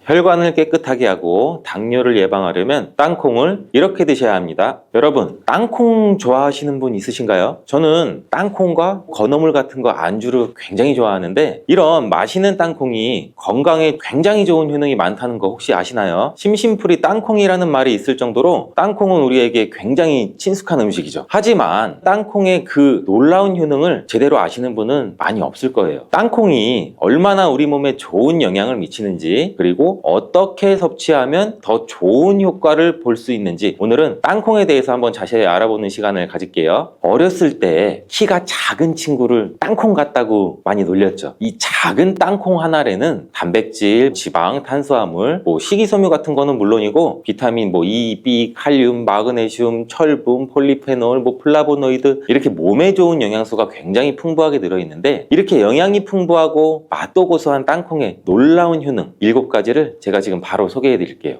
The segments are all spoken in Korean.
혈관을 깨끗하게 하고 당뇨를 예방하려면 땅콩을 이렇게 드셔야 합니다. 여러분, 땅콩 좋아하시는 분 있으신가요? 저는 땅콩과 건어물 같은 거 안주를 굉장히 좋아하는데 이런 맛있는 땅콩이 건강에 굉장히 좋은 효능이 많다는 거 혹시 아시나요? 심심풀이 땅콩이라는 말이 있을 정도로 땅콩은 우리에게 굉장히 친숙한 음식이죠. 하지만 땅콩의 그 놀라운 효능을 제대로 아시는 분은 많이 없을 거예요. 땅콩이 얼마나 우리 몸에 좋은 영향을 미치는지, 그리고 어떻게 섭취하면 더 좋은 효과를 볼 수 있는지 오늘은 땅콩에 대해서 한번 자세히 알아보는 시간을 가질게요. 어렸을 때 키가 작은 친구를 땅콩 같다고 많이 놀렸죠. 이 작은 땅콩 하나에는 단백질, 지방, 탄수화물, 식이섬유 같은 거는 물론이고 비타민 E, B, 칼륨, 마그네슘, 철분, 폴리페놀, 플라보노이드 이렇게 몸에 좋은 영양소가 굉장히 풍부하게 들어있는데 이렇게 영양이 풍부하고 맛도 고소한 땅콩의 놀라운 효능 7가지를 제가 지금 바로 소개해 드릴게요.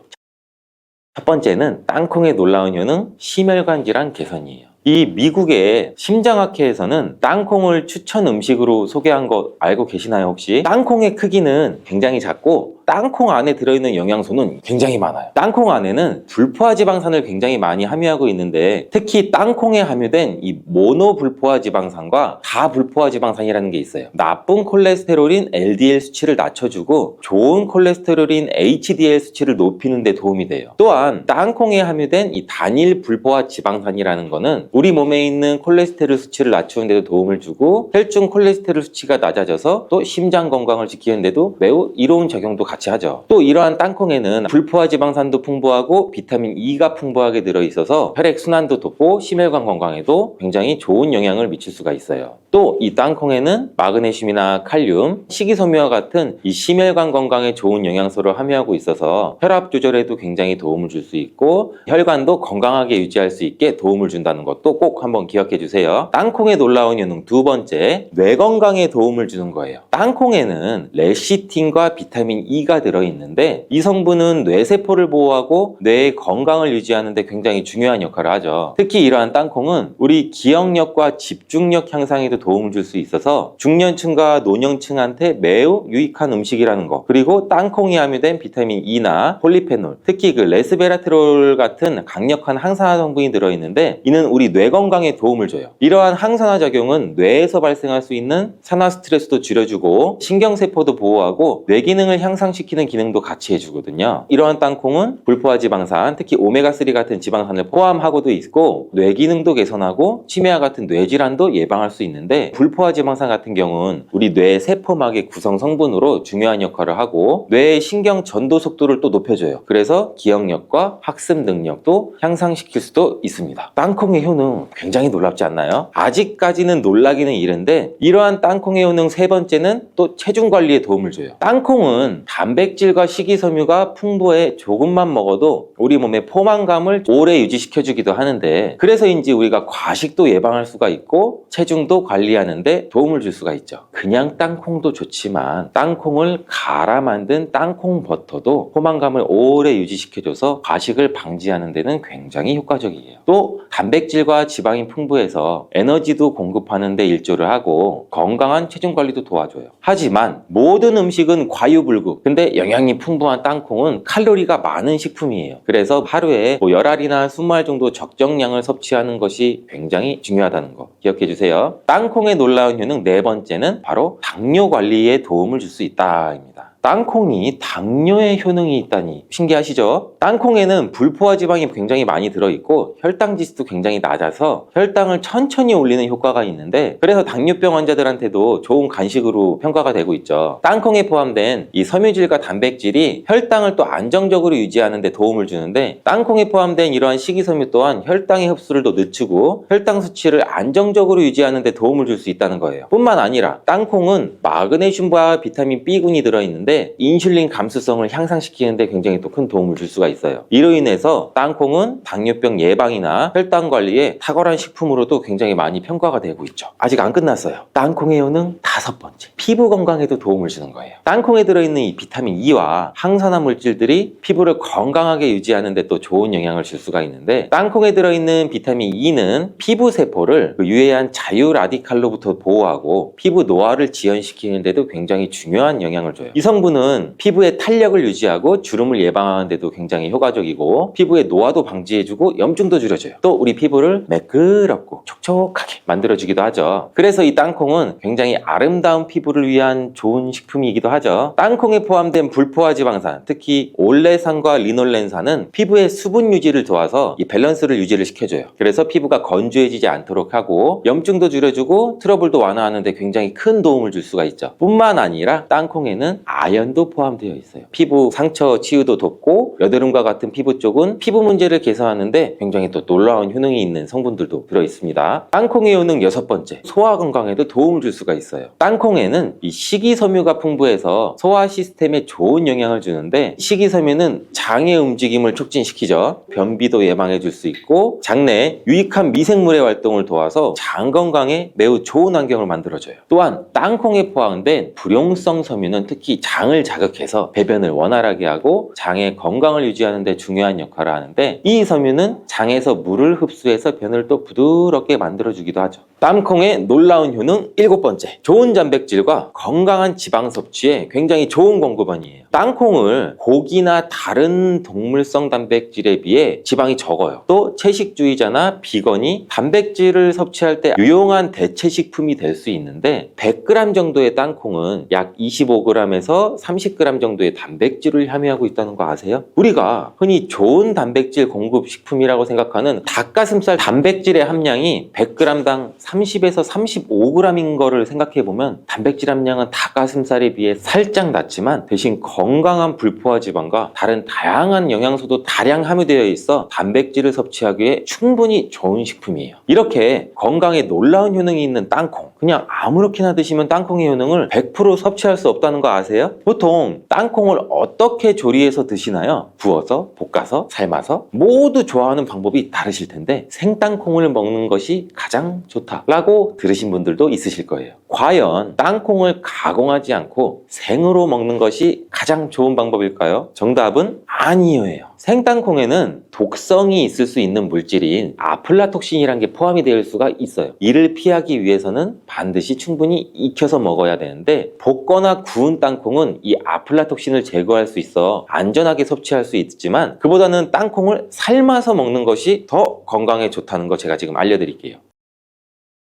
첫 번째는 땅콩의 놀라운 효능, 심혈관 질환 개선이에요. 이 미국의 심장학회에서는 땅콩을 추천 음식으로 소개한 거 알고 계시나요 혹시? 땅콩의 크기는 굉장히 작고 땅콩 안에 들어있는 영양소는 굉장히 많아요. 땅콩 안에는 불포화 지방산을 굉장히 많이 함유하고 있는데 특히 땅콩에 함유된 이 모노불포화 지방산과 다불포화 지방산이라는 게 있어요. 나쁜 콜레스테롤인 LDL 수치를 낮춰주고 좋은 콜레스테롤인 HDL 수치를 높이는 데 도움이 돼요. 또한 땅콩에 함유된 이 단일 불포화 지방산이라는 거는 우리 몸에 있는 콜레스테롤 수치를 낮추는 데도 도움을 주고 혈중 콜레스테롤 수치가 낮아져서 또 심장 건강을 지키는 데도 매우 이로운 작용도 같이 하죠. 또 이러한 땅콩에는 불포화 지방산도 풍부하고 비타민 E가 풍부하게 들어있어서 혈액 순환도 돕고 심혈관 건강에도 굉장히 좋은 영향을 미칠 수가 있어요. 또 이 땅콩에는 마그네슘이나 칼륨, 식이섬유와 같은 이 심혈관 건강에 좋은 영양소를 함유하고 있어서 혈압 조절에도 굉장히 도움을 줄 수 있고 혈관도 건강하게 유지할 수 있게 도움을 준다는 것도 꼭 한번 기억해 주세요. 땅콩의 놀라운 효능 두 번째, 뇌 건강에 도움을 주는 거예요. 땅콩에는 레시틴과 비타민 E가 들어있는데 이 성분은 뇌세포를 보호하고 뇌의 건강을 유지하는 데 굉장히 중요한 역할을 하죠. 특히 이러한 땅콩은 우리 기억력과 집중력 향상에도 도움을 줄 수 있어서 중년층과 노년층한테 매우 유익한 음식이라는 거, 그리고 땅콩이 함유된 비타민 E나 폴리페놀, 특히 그 레스베라트롤 같은 강력한 항산화 성분이 들어있는데 이는 우리 뇌 건강에 도움을 줘요. 이러한 항산화 작용은 뇌에서 발생할 수 있는 산화 스트레스도 줄여주고 신경세포도 보호하고 뇌 기능을 향상시키는 기능도 같이 해주거든요. 이러한 땅콩은 불포화 지방산, 특히 오메가3 같은 지방산을 포함하고도 있고 뇌 기능도 개선하고 치매와 같은 뇌질환도 예방할 수 있는데 불포화 지방산 같은 경우는 우리 뇌 세포막의 구성 성분으로 중요한 역할을 하고 뇌의 신경 전도 속도를 또 높여줘요. 그래서 기억력과 학습 능력도 향상시킬 수도 있습니다. 땅콩의 효능 굉장히 놀랍지 않나요? 아직까지는 놀라기는 이른데 이러한 땅콩의 효능 세 번째는 또 체중 관리에 도움을 줘요. 땅콩은 단백질과 식이섬유가 풍부해 조금만 먹어도 우리 몸의 포만감을 오래 유지시켜주기도 하는데 그래서인지 우리가 과식도 예방할 수가 있고 체중도 관리하는데 도움을 줄 수가 있죠. 그냥 땅콩도 좋지만 땅콩을 갈아 만든 땅콩 버터도 포만감을 오래 유지시켜줘서 과식을 방지하는 데는 굉장히 효과적이에요. 또 단백질과 지방이 풍부해서 에너지도 공급하는 데 일조를 하고 건강한 체중 관리도 도와줘요. 하지만 모든 음식은 과유불급, 근데 영양이 풍부한 땅콩은 칼로리가 많은 식품이에요. 그래서 하루에 10알이나 20알 정도 적정량을 섭취하는 것이 굉장히 중요하다는 거 기억해 주세요. 땅콩의 놀라운 효능 네 번째는 바로 당뇨 관리에 도움을 줄 수 있다입니다. 땅콩이 당뇨에 효능이 있다니 신기하시죠? 땅콩에는 불포화 지방이 굉장히 많이 들어있고 혈당 지수도 굉장히 낮아서 혈당을 천천히 올리는 효과가 있는데 그래서 당뇨병 환자들한테도 좋은 간식으로 평가가 되고 있죠. 땅콩에 포함된 이 섬유질과 단백질이 혈당을 또 안정적으로 유지하는 데 도움을 주는데 땅콩에 포함된 이러한 식이섬유 또한 혈당의 흡수를 더 늦추고 혈당 수치를 안정적으로 유지하는 데 도움을 줄 수 있다는 거예요. 뿐만 아니라 땅콩은 마그네슘과 비타민 B군이 들어있는데 인슐린 감수성을 향상시키는 데 굉장히 또 큰 도움을 줄 수가 있어요. 이로 인해서 땅콩은 당뇨병 예방이나 혈당 관리에 탁월한 식품으로도 굉장히 많이 평가가 되고 있죠. 아직 안 끝났어요. 땅콩의 효능 다섯 번째, 피부 건강에도 도움을 주는 거예요. 땅콩에 들어있는 이 비타민 E와 항산화 물질들이 피부를 건강하게 유지하는 데 또 좋은 영향을 줄 수가 있는데 땅콩에 들어있는 비타민 E는 피부 세포를 유해한 자유 라디칼로부터 보호하고 피부 노화를 지연시키는 데도 굉장히 중요한 영향을 줘요. 이 성분 성분은 피부의 탄력을 유지하고 주름을 예방하는 데도 굉장히 효과적이고 피부의 노화도 방지해주고 염증도 줄여줘요. 또 우리 피부를 매끄럽고 촉촉하게 만들어주기도 하죠. 그래서 이 땅콩은 굉장히 아름다운 피부를 위한 좋은 식품이기도 하죠. 땅콩에 포함된 불포화 지방산, 특히 올레산과 리놀렌산은 피부의 수분 유지를 도와서 이 밸런스를 유지를 시켜줘요. 그래서 피부가 건조해지지 않도록 하고 염증도 줄여주고 트러블도 완화하는 데 굉장히 큰 도움을 줄 수가 있죠. 뿐만 아니라 땅콩에는 아연도 포함되어 있어요. 피부 상처 치유도 돕고 여드름과 같은 피부 쪽은 피부 문제를 개선하는데 굉장히 또 놀라운 효능이 있는 성분들도 들어있습니다. 땅콩의 효능 6번째, 소화 건강에도 도움을 줄 수가 있어요. 땅콩에는 이 식이섬유가 풍부해서 소화 시스템에 좋은 영향을 주는데 식이섬유는 장의 움직임을 촉진시키죠. 변비도 예방해 줄 수 있고 장내에 유익한 미생물의 활동을 도와서 장 건강에 매우 좋은 환경을 만들어줘요. 또한 땅콩에 포함된 불용성 섬유는 특히 장을 자극해서 배변을 원활하게 하고 장의 건강을 유지하는 데 중요한 역할을 하는데 이 섬유는 장에서 물을 흡수해서 변을 또 부드럽게 만들어주기도 하죠. 땅콩의 놀라운 효능 7번째, 좋은 단백질과 건강한 지방 섭취에 굉장히 좋은 공급원이에요. 땅콩을 고기나 다른 동물성 단백질에 비해 지방이 적어요. 또 채식주의자나 비건이 단백질을 섭취할 때 유용한 대체식품이 될 수 있는데 100g 정도의 땅콩은 약 25g에서 30g 정도의 단백질을 함유하고 있다는 거 아세요? 우리가 흔히 좋은 단백질 공급 식품이라고 생각하는 닭가슴살 단백질의 함량이 100g당 30에서 35g인 거를 생각해보면 단백질 함량은 닭가슴살에 비해 살짝 낮지만 대신 건강한 불포화 지방과 다른 다양한 영양소도 다량 함유되어 있어 단백질을 섭취하기에 충분히 좋은 식품이에요. 이렇게 건강에 놀라운 효능이 있는 땅콩, 그냥 아무렇게나 드시면 땅콩의 효능을 100% 섭취할 수 없다는 거 아세요? 보통 땅콩을 어떻게 조리해서 드시나요? 구워서, 볶아서, 삶아서? 모두 좋아하는 방법이 다르실 텐데 생땅콩을 먹는 것이 가장 좋다라고 들으신 분들도 있으실 거예요. 과연 땅콩을 가공하지 않고 생으로 먹는 것이 가장 좋은 방법일까요? 정답은 아니에요. 생땅콩에는 독성이 있을 수 있는 물질인 아플라톡신이라는 게 포함이 될 수가 있어요. 이를 피하기 위해서는 반드시 충분히 익혀서 먹어야 되는데 볶거나 구운 땅콩은 이 아플라톡신을 제거할 수 있어 안전하게 섭취할 수 있지만 그보다는 땅콩을 삶아서 먹는 것이 더 건강에 좋다는 거 제가 지금 알려드릴게요.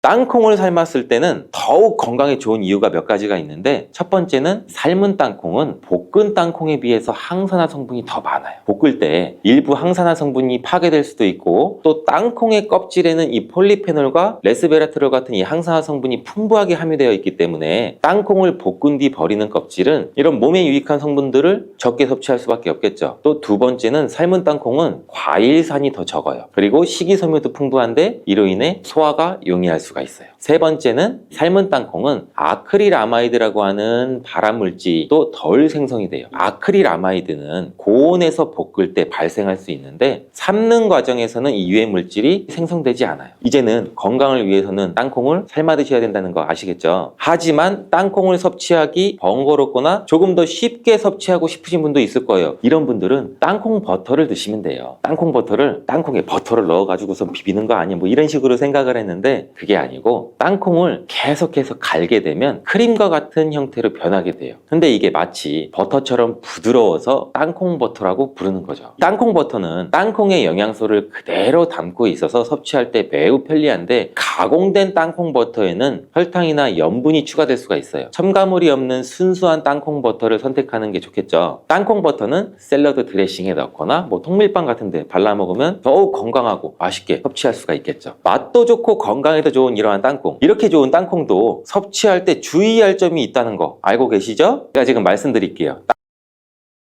땅콩을 삶았을 때는 더욱 건강에 좋은 이유가 몇 가지가 있는데 첫 번째는 삶은 땅콩은 볶은 땅콩에 비해서 항산화 성분이 더 많아요. 볶을 때 일부 항산화 성분이 파괴될 수도 있고 또 땅콩의 껍질에는 이 폴리페놀과 레스베라트롤 같은 이 항산화 성분이 풍부하게 함유되어 있기 때문에 땅콩을 볶은 뒤 버리는 껍질은 이런 몸에 유익한 성분들을 적게 섭취할 수밖에 없겠죠. 또 두 번째는 삶은 땅콩은 과일산이 더 적어요. 그리고 식이섬유도 풍부한데 이로 인해 소화가 용이할 수가 있어요. 세 번째는 삶은 땅콩은 아크릴아마이드라고 하는 발암물질도 덜 생성이 돼요. 아크릴아마이드는 고온에서 볶을 때 발생할 수 있는데 삶는 과정에서는 이 유해 물질이 생성되지 않아요. 이제는 건강을 위해서는 땅콩을 삶아 드셔야 된다는 거 아시겠죠? 하지만 땅콩을 섭취하기 번거롭거나 조금 더 쉽게 섭취하고 싶으신 분도 있을 거예요. 이런 분들은 땅콩 버터를 드시면 돼요. 땅콩 버터를 땅콩에 버터를 넣어가지고선 비비는 거 아니야 뭐 이런 식으로 생각을 했는데 그게 아니고 땅콩을 계속해서 갈게 되면 크림과 같은 형태로 변하게 돼요. 근데 이게 마치 버터처럼 부드러워서 땅콩 버터라고 부르는 거죠. 땅콩 버터는 땅콩의 영양소를 그대로 담고 있어서 섭취할 때 매우 편리한데 가공된 땅콩 버터에는 설탕이나 염분이 추가될 수가 있어요. 첨가물이 없는 순수한 땅콩 버터를 선택하는 게 좋겠죠. 땅콩 버터는 샐러드 드레싱에 넣거나 뭐 통밀빵 같은 데 발라 먹으면 더욱 건강하고 맛있게 섭취할 수가 있겠죠. 맛도 좋고 건강에도 좋은 이러한 땅콩, 이렇게 좋은 땅콩도 섭취할 때 주의할 점이 있다는 거 알고 계시죠? 제가 지금 말씀드릴게요.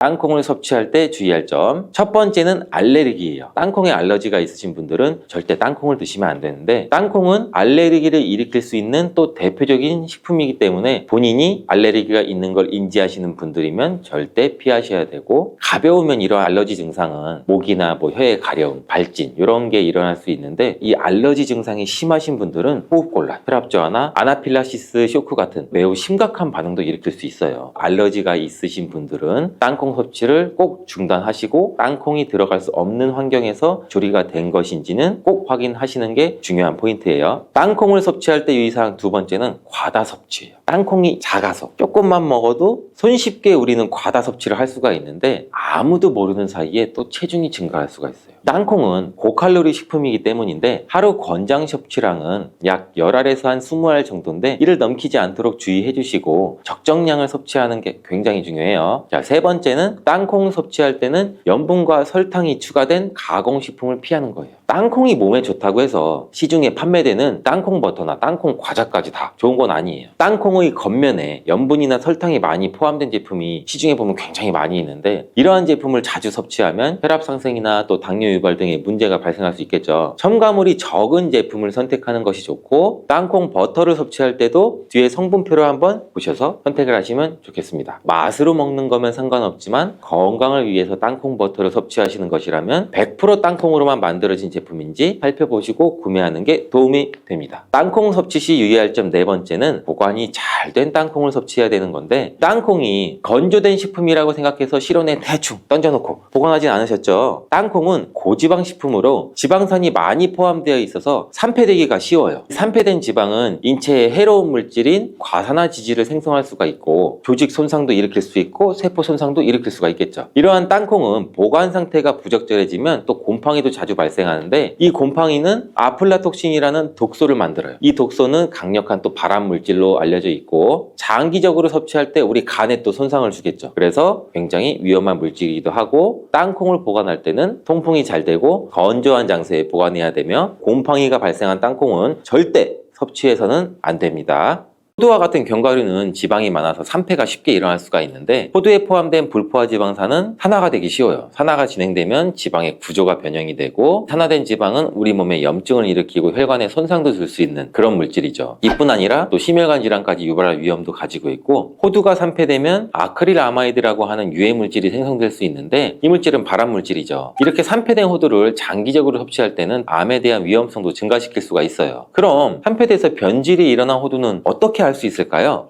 땅콩을 섭취할 때 주의할 점. 첫 번째는 알레르기예요. 땅콩에 알러지가 있으신 분들은 절대 땅콩을 드시면 안 되는데 땅콩은 알레르기를 일으킬 수 있는 또 대표적인 식품이기 때문에 본인이 알레르기가 있는 걸 인지하시는 분들이면 절대 피하셔야 되고 가벼우면 이러한 알러지 증상은 목이나 뭐 혀의 가려움, 발진 이런 게 일어날 수 있는데 이 알러지 증상이 심하신 분들은 호흡곤란, 혈압 저하나 아나필락시스 쇼크 같은 매우 심각한 반응도 일으킬 수 있어요. 알러지가 있으신 분들은 땅콩 땅콩 섭취를 꼭 중단하시고 땅콩이 들어갈 수 없는 환경에서 조리가 된 것인지는 꼭 확인하시는 게 중요한 포인트예요. 땅콩을 섭취할 때 유의사항 두 번째는 과다 섭취예요. 땅콩이 작아서 조금만 먹어도 손쉽게 우리는 과다 섭취를 할 수가 있는데 아무도 모르는 사이에 또 체중이 증가할 수가 있어요. 땅콩은 고칼로리 식품이기 때문인데 하루 권장 섭취량은 약 10알에서 한 20알 정도인데 이를 넘기지 않도록 주의해 주시고 적정량을 섭취하는 게 굉장히 중요해요. 자, 세 번째는 땅콩 섭취할 때는 염분과 설탕이 추가된 가공식품을 피하는 거예요. 땅콩이 몸에 좋다고 해서 시중에 판매되는 땅콩 버터나 땅콩 과자까지 다 좋은 건 아니에요. 땅콩의 겉면에 염분이나 설탕이 많이 포함된 제품이 시중에 보면 굉장히 많이 있는데 이러한 제품을 자주 섭취하면 혈압 상승이나 또 당뇨 유발 등의 문제가 발생할 수 있겠죠. 첨가물이 적은 제품을 선택하는 것이 좋고 땅콩 버터를 섭취할 때도 뒤에 성분표를 한번 보셔서 선택을 하시면 좋겠습니다. 맛으로 먹는 거면 상관없지만 건강을 위해서 땅콩 버터를 섭취하시는 것이라면 100% 땅콩으로만 만들어진 제품인지 살펴보시고 구매하는 게 도움이 됩니다. 땅콩 섭취 시 유의할 점 네 번째는 보관이 잘 된 땅콩을 섭취해야 되는 건데 땅콩이 건조된 식품이라고 생각해서 실온에 대충 던져놓고 보관하진 않으셨죠? 땅콩은 고지방 식품으로 지방산이 많이 포함되어 있어서 산패되기가 쉬워요. 산패된 지방은 인체에 해로운 물질인 과산화지질을 생성할 수가 있고 조직 손상도 일으킬 수 있고 세포 손상도 일으킬 수가 있겠죠. 이러한 땅콩은 보관 상태가 부적절해지면 또 곰팡이도 자주 발생하는데 이 곰팡이는 아플라톡신이라는 독소를 만들어요. 이 독소는 강력한 또 발암 물질로 알려져 있고 장기적으로 섭취할 때 우리 간에 또 손상을 주겠죠. 그래서 굉장히 위험한 물질이기도 하고 땅콩을 보관할 때는 통풍이 잘 되고 건조한 장소에 보관해야 되며 곰팡이가 발생한 땅콩은 절대 섭취해서는 안 됩니다. 호두와 같은 견과류는 지방이 많아서 산패가 쉽게 일어날 수가 있는데 호두에 포함된 불포화 지방산은 산화가 되기 쉬워요. 산화가 진행되면 지방의 구조가 변형이 되고 산화된 지방은 우리 몸에 염증을 일으키고 혈관에 손상도 줄 수 있는 그런 물질이죠. 이뿐 아니라 또 심혈관 질환까지 유발할 위험도 가지고 있고 호두가 산패되면 아크릴아마이드라고 하는 유해 물질이 생성될 수 있는데 이 물질은 발암 물질이죠. 이렇게 산패된 호두를 장기적으로 섭취할 때는 암에 대한 위험성도 증가시킬 수가 있어요. 그럼 산패돼서 변질이 일어난 호두는 어떻게 할 수 있을까요?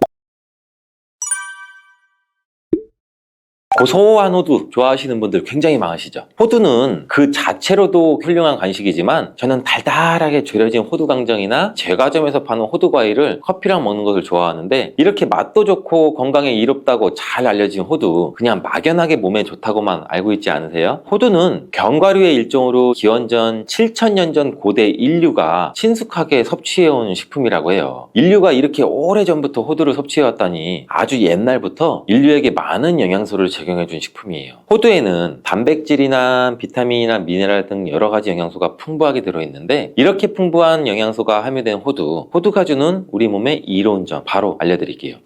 고소한 호두 좋아하시는 분들 굉장히 많으시죠. 호두는 그 자체로도 훌륭한 간식이지만 저는 달달하게 졸여진 호두 강정이나 제과점에서 파는 호두 과일을 커피랑 먹는 것을 좋아하는데 이렇게 맛도 좋고 건강에 이롭다고 잘 알려진 호두 그냥 막연하게 몸에 좋다고만 알고 있지 않으세요? 호두는 견과류의 일종으로 기원전 7000년 전 고대 인류가 친숙하게 섭취해온 식품이라고 해요. 인류가 이렇게 오래전부터 호두를 섭취해왔다니 아주 옛날부터 인류에게 많은 영양소를 적용해준 식품이에요. 호두에는 단백질이나 비타민이나 미네랄 등 여러 가지 영양소가 풍부하게 들어있는데 이렇게 풍부한 영양소가 함유된 호두 가주는 우리 몸에 이로운 점 바로 알려드릴게요.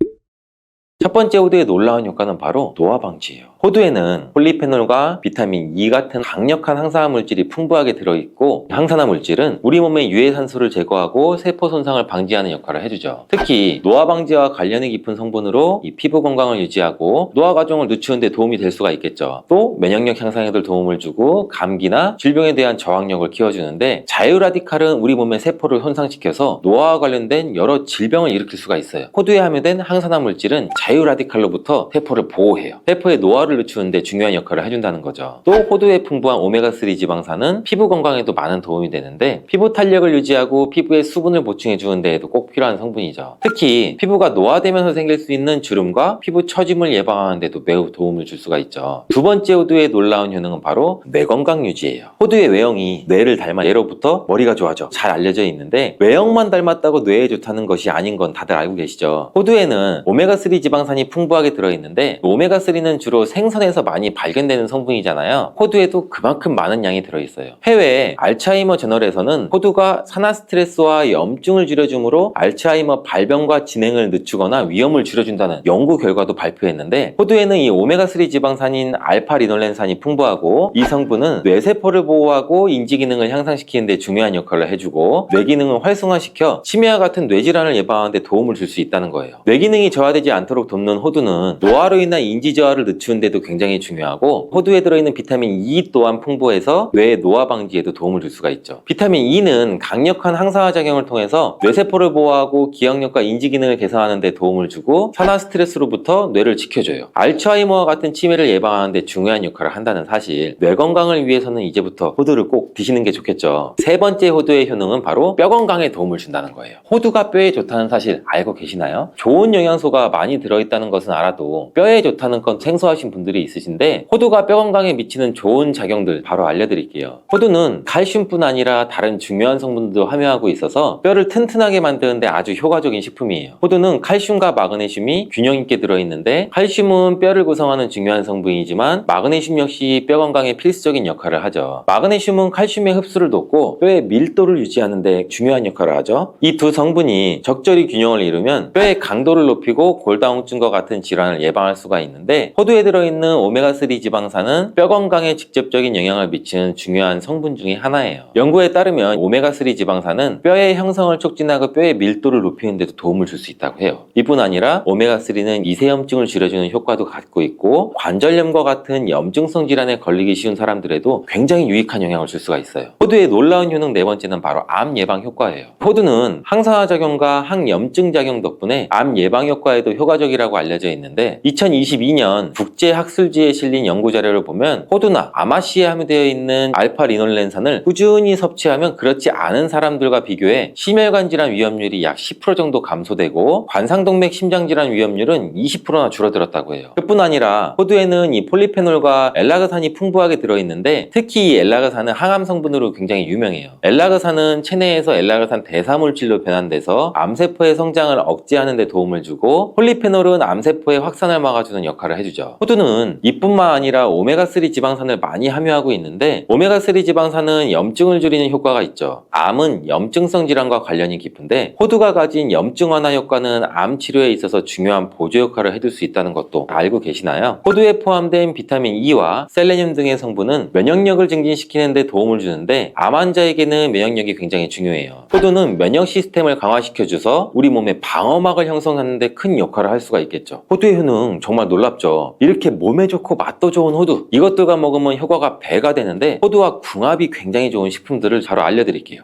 첫 번째 호두의 놀라운 효과는 바로 노화 방지예요. 호두에는 폴리페놀과 비타민 E 같은 강력한 항산화 물질이 풍부하게 들어있고 항산화 물질은 우리 몸의 유해산소를 제거하고 세포 손상을 방지하는 역할을 해주죠. 특히 노화 방지와 관련이 깊은 성분으로 이 피부 건강을 유지하고 노화 과정을 늦추는 데 도움이 될 수가 있겠죠. 또 면역력 향상에도 도움을 주고 감기나 질병에 대한 저항력을 키워주는데 자유라디칼은 우리 몸의 세포를 손상시켜서 노화와 관련된 여러 질병을 일으킬 수가 있어요. 호두에 함유된 항산화 물질은 자유라디칼로부터 세포를 보호해요. 세포의 노화를 늦추는데 중요한 역할을 해준다는 거죠. 또 호두에 풍부한 오메가3 지방산은 피부 건강에도 많은 도움이 되는데 피부 탄력을 유지하고 피부에 수분을 보충해 주는 데에도 꼭 필요한 성분이죠. 특히 피부가 노화되면서 생길 수 있는 주름과 피부 처짐을 예방하는 데도 매우 도움을 줄 수가 있죠. 두 번째 호두의 놀라운 효능은 바로 뇌 건강 유지예요. 호두의 외형이 뇌를 닮아 뇌로부터 머리가 좋아져 잘 알려져 있는데 외형만 닮았다고 뇌에 좋다는 것이 아닌 건 다들 알고 계시죠. 호두에는 오메가3 지방산이 풍부하게 들어있는데 오메가3는 주로 생선에서 많이 발견되는 성분이잖아요. 호두에도 그만큼 많은 양이 들어있어요. 해외 알츠하이머 저널에서는 호두가 산화 스트레스와 염증을 줄여주므로 알츠하이머 발병과 진행을 늦추거나 위험을 줄여준다는 연구 결과도 발표했는데 호두에는 이 오메가3 지방산인 알파리놀렌산이 풍부하고 이 성분은 뇌세포를 보호하고 인지기능을 향상시키는 데 중요한 역할을 해주고 뇌기능을 활성화시켜 치매와 같은 뇌질환을 예방하는 데 도움을 줄 수 있다는 거예요. 뇌기능이 저하되지 않도록 돕는 호두는 노화로 인한 인지 저하를 늦추는 데 데도 굉장히 중요하고 호두에 들어있는 비타민 E 또한 풍부해서 뇌 노화 방지에도 도움을 줄 수가 있죠. 비타민 E는 강력한 항산화 작용을 통해서 뇌세포를 보호하고 기억력과 인지 기능을 개선하는 데 도움을 주고 산화 스트레스로부터 뇌를 지켜줘요. 알츠하이머와 같은 치매를 예방하는 데 중요한 역할을 한다는 사실, 뇌 건강을 위해서는 이제부터 호두를 꼭 드시는 게 좋겠죠. 세 번째 호두의 효능은 바로 뼈 건강에 도움을 준다는 거예요. 호두가 뼈에 좋다는 사실 알고 계시나요? 좋은 영양소가 많이 들어있다는 것은 알아도 뼈에 좋다는 건 생소하신 분들이 있으신데, 호두가 뼈 건강에 미치는 좋은 작용들 바로 알려드릴게요. 호두는 칼슘뿐 아니라 다른 중요한 성분들도 함유하고 있어서 뼈를 튼튼하게 만드는데 아주 효과적인 식품이에요. 호두는 칼슘과 마그네슘이 균형 있게 들어있는데, 칼슘은 뼈를 구성하는 중요한 성분이지만 마그네슘 역시 뼈 건강에 필수적인 역할을 하죠. 마그네슘은 칼슘의 흡수를 돕고 뼈의 밀도를 유지하는 데 중요한 역할을 하죠. 이 두 성분이 적절히 균형을 이루면 뼈의 강도를 높이고 골다공증과 같은 질환을 예방할 수가 있는데, 호두에 들어있는 오메가3 지방산은 뼈 건강에 직접적인 영향을 미치는 중요한 성분 중에 하나예요. 연구에 따르면 오메가3 지방산은 뼈의 형성을 촉진하고 뼈의 밀도를 높이는 데도 도움을 줄 수 있다고 해요. 이뿐 아니라 오메가3는 미세염증을 줄여주는 효과도 갖고 있고, 관절염과 같은 염증성 질환에 걸리기 쉬운 사람들에도 굉장히 유익한 영향을 줄 수가 있어요. 호두의 놀라운 효능 네 번째는 바로 암 예방 효과예요. 호두는 항산화 작용과 항염증 작용 덕분에 암 예방 효과에도 효과적이라고 알려져 있는데, 2022년 국제학술지에 실린 연구 자료를 보면 호두나 아마씨에 함유되어 있는 알파리놀렌산을 꾸준히 섭취하면 그렇지 않은 사람들과 비교해 심혈관 질환 위험률이 약 10% 정도 감소되고, 관상동맥 심장질환 위험률은 20%나 줄어들었다고 해요. 그뿐 아니라 호두에는 이 폴리페놀과 엘라그산이 풍부하게 들어있는데, 특히 이 엘라그산은 항암 성분으로 굉장히 유명해요. 엘라그산은 체내에서 엘라그산 대사물질로 변환돼서 암세포의 성장을 억제하는 데 도움을 주고, 폴리페놀은 암세포의 확산을 막아주는 역할을 해주죠. 호두는 이뿐만 아니라 오메가3 지방산을 많이 함유하고 있는데, 오메가3 지방산은 염증을 줄이는 효과가 있죠. 암은 염증성 질환과 관련이 깊은데, 호두가 가진 염증 완화 효과는 암 치료에 있어서 중요한 보조 역할을 해줄 수 있다는 것도 알고 계시나요? 호두에 포함된 비타민 E와 셀레늄 등의 성분은 면역력을 증진시키는 데 도움을 주는데, 암 환자에게는 면역력이 굉장히 중요해요. 호두는 면역 시스템을 강화시켜줘서 우리 몸의 방어막을 형성하는 데 큰 역할을 할 수가 있겠죠. 호두의 효능 정말 놀랍죠. 이렇게 몸에 좋고 맛도 좋은 호두, 이것들과 먹으면 효과가 배가 되는데, 호두와 궁합이 굉장히 좋은 식품들을 바로 알려드릴게요.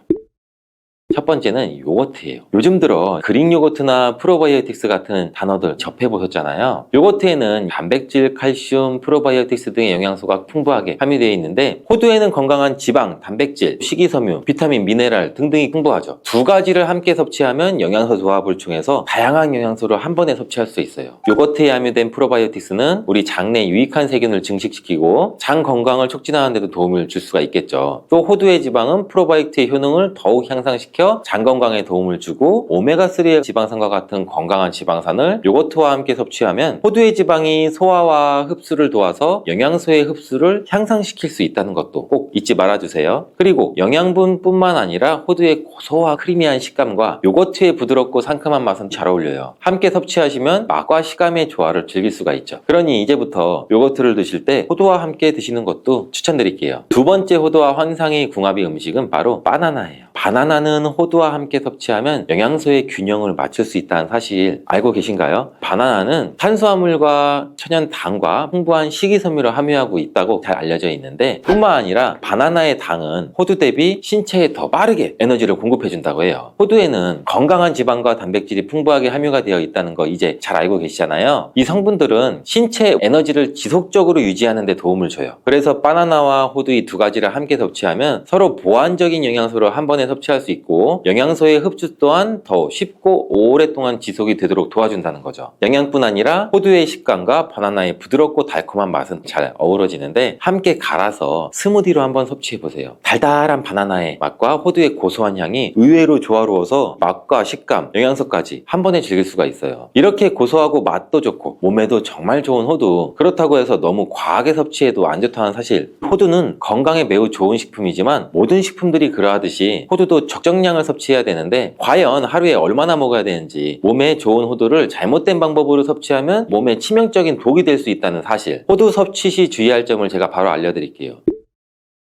첫 번째는 요거트예요. 요즘 들어 그릭 요거트나 프로바이오틱스 같은 단어들 접해보셨잖아요. 요거트에는 단백질, 칼슘, 프로바이오틱스 등의 영양소가 풍부하게 함유되어 있는데, 호두에는 건강한 지방, 단백질, 식이섬유, 비타민, 미네랄 등등이 풍부하죠. 두 가지를 함께 섭취하면 영양소 조합을 통해서 다양한 영양소를 한 번에 섭취할 수 있어요. 요거트에 함유된 프로바이오틱스는 우리 장내에 유익한 세균을 증식시키고 장 건강을 촉진하는 데도 도움을 줄 수가 있겠죠. 또 호두의 지방은 프로바이오틱스의 효능을 더욱 향상시켜 장 건강에 도움을 주고, 오메가3 지방산과 같은 건강한 지방산을 요거트와 함께 섭취하면 호두의 지방이 소화와 흡수를 도와서 영양소의 흡수를 향상시킬 수 있다는 것도 꼭 잊지 말아주세요. 그리고 영양분뿐만 아니라 호두의 고소와 크리미한 식감과 요거트의 부드럽고 상큼한 맛은 잘 어울려요. 함께 섭취하시면 맛과 식감의 조화를 즐길 수가 있죠. 그러니 이제부터 요거트를 드실 때 호두와 함께 드시는 것도 추천드릴게요. 두 번째 호두와 환상의 궁합의 음식은 바로 바나나예요. 바나나는 호두와 함께 섭취하면 영양소의 균형을 맞출 수 있다는 사실 알고 계신가요? 바나나는 탄수화물과 천연당과 풍부한 식이섬유를 함유하고 있다고 잘 알려져 있는데, 뿐만 아니라 바나나의 당은 호두 대비 신체에 더 빠르게 에너지를 공급해준다고 해요. 호두에는 건강한 지방과 단백질이 풍부하게 함유가 되어 있다는 거 이제 잘 알고 계시잖아요. 이 성분들은 신체의 에너지를 지속적으로 유지하는 데 도움을 줘요. 그래서 바나나와 호두 이 두 가지를 함께 섭취하면 서로 보완적인 영양소를 한 번에 섭취할 수 있고, 영양소의 흡수 또한 더 쉽고 오랫동안 지속이 되도록 도와준다는 거죠. 영양뿐 아니라 호두의 식감과 바나나의 부드럽고 달콤한 맛은 잘 어우러지는데, 함께 갈아서 스무디로 한번 섭취해보세요. 달달한 바나나의 맛과 호두의 고소한 향이 의외로 조화로워서 맛과 식감, 영양소까지 한 번에 즐길 수가 있어요. 이렇게 고소하고 맛도 좋고 몸에도 정말 좋은 호두, 그렇다고 해서 너무 과하게 섭취해도 안 좋다는 사실, 호두는 건강에 매우 좋은 식품이지만 모든 식품들이 그러하듯이 호두도 적정량을 섭취해야 되는데, 과연 하루에 얼마나 먹어야 되는지, 몸에 좋은 호두를 잘못된 방법으로 섭취하면 몸에 치명적인 독이 될 수 있다는 사실, 호두 섭취 시 주의할 점을 제가 바로 알려드릴게요.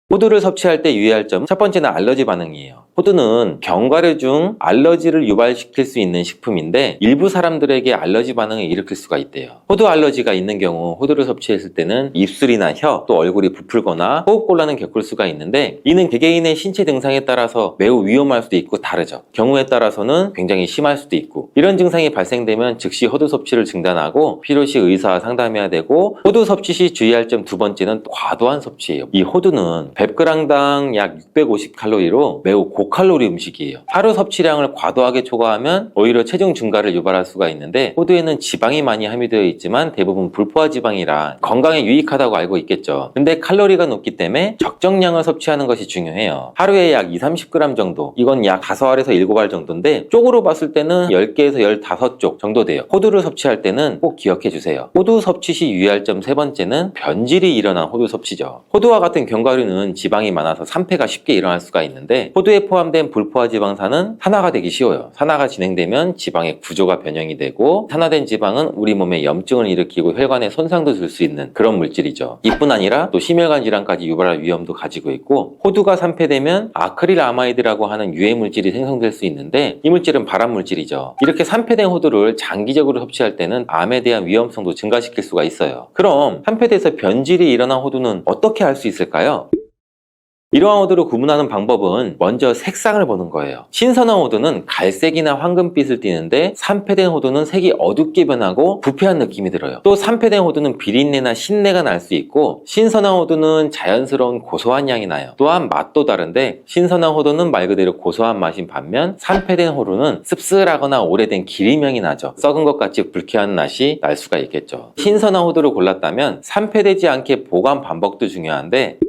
호두를 섭취할 때 유의할 점 첫 번째는 알러지 반응이에요. 호두는 견과류 중 알러지를 유발시킬 수 있는 식품인데 일부 사람들에게 알러지 반응을 일으킬 수가 있대요. 호두 알러지가 있는 경우 호두를 섭취했을 때는 입술이나 혀, 또 얼굴이 부풀거나 호흡곤란을 겪을 수가 있는데 이는 개개인의 신체 증상에 따라서 매우 위험할 수도 있고 다르죠. 경우에 따라서는 굉장히 심할 수도 있고 이런 증상이 발생되면 즉시 호두 섭취를 중단하고 필요시 의사와 상담해야 되고 호두 섭취 시 주의할 점 두 번째는 과도한 섭취예요. 이 호두는 100g당 약 650칼로리로 매우 고칼로리 음식이에요. 하루 섭취량을 과도하게 초과하면 오히려 체중 증가를 유발할 수가 있는데 호두에는 지방이 많이 함유되어 있지만 대부분 불포화 지방이라 건강에 유익하다고 알고 있겠죠. 근데 칼로리가 높기 때문에 적정량을 섭취하는 것이 중요해요. 하루에 약 20-30g 정도, 이건 약 5알에서 7알 정도인데 쪽으로 봤을 때는 10개에서 15쪽 정도 돼요. 호두를 섭취할 때는 꼭 기억해 주세요. 호두 섭취 시 유의할 점 세 번째는 변질이 일어난 호두 섭취죠. 호두와 같은 견과류는 지방이 많아서 산패가 쉽게 일어날 수가 있는데 호두에 포함된 불포화 지방산은 산화가 되기 쉬워요. 산화가 진행되면 지방의 구조가 변형이 되고 산화된 지방은 우리 몸에 염증을 일으키고 혈관에 손상도 줄 수 있는 그런 물질이죠. 이뿐 아니라 또 심혈관 질환까지 유발할 위험도 가지고 있고 호두가 산패되면 아크릴아마이드라고 하는 유해 물질이 생성될 수 있는데 이 물질은 발암 물질이죠. 이렇게 산패된 호두를 장기적으로 섭취할 때는 암에 대한 위험성도 증가시킬 수가 있어요. 그럼 산패돼서 변질이 일어난 호두는 어떻게 알 수 있을까요? 이러한 호두를 구분하는 방법은 먼저 색상을 보는 거예요. 신선한 호두는 갈색이나 황금빛을 띠는데 산패된 호두는 색이 어둡게 변하고 부패한 느낌이 들어요. 또 산패된 호두는 비린내나 신내가 날 수 있고 신선한 호두는 자연스러운 고소한 향이 나요. 또한 맛도 다른데 신선한 호두는 말 그대로 고소한 맛인 반면 산패된 호두는 씁쓸하거나 오래된 기름향이 나죠. 썩은 것 같이 불쾌한 맛이 날 수가 있겠죠. 신선한 호두를 골랐다면 산패되지 않게 보관 방법도 중요한데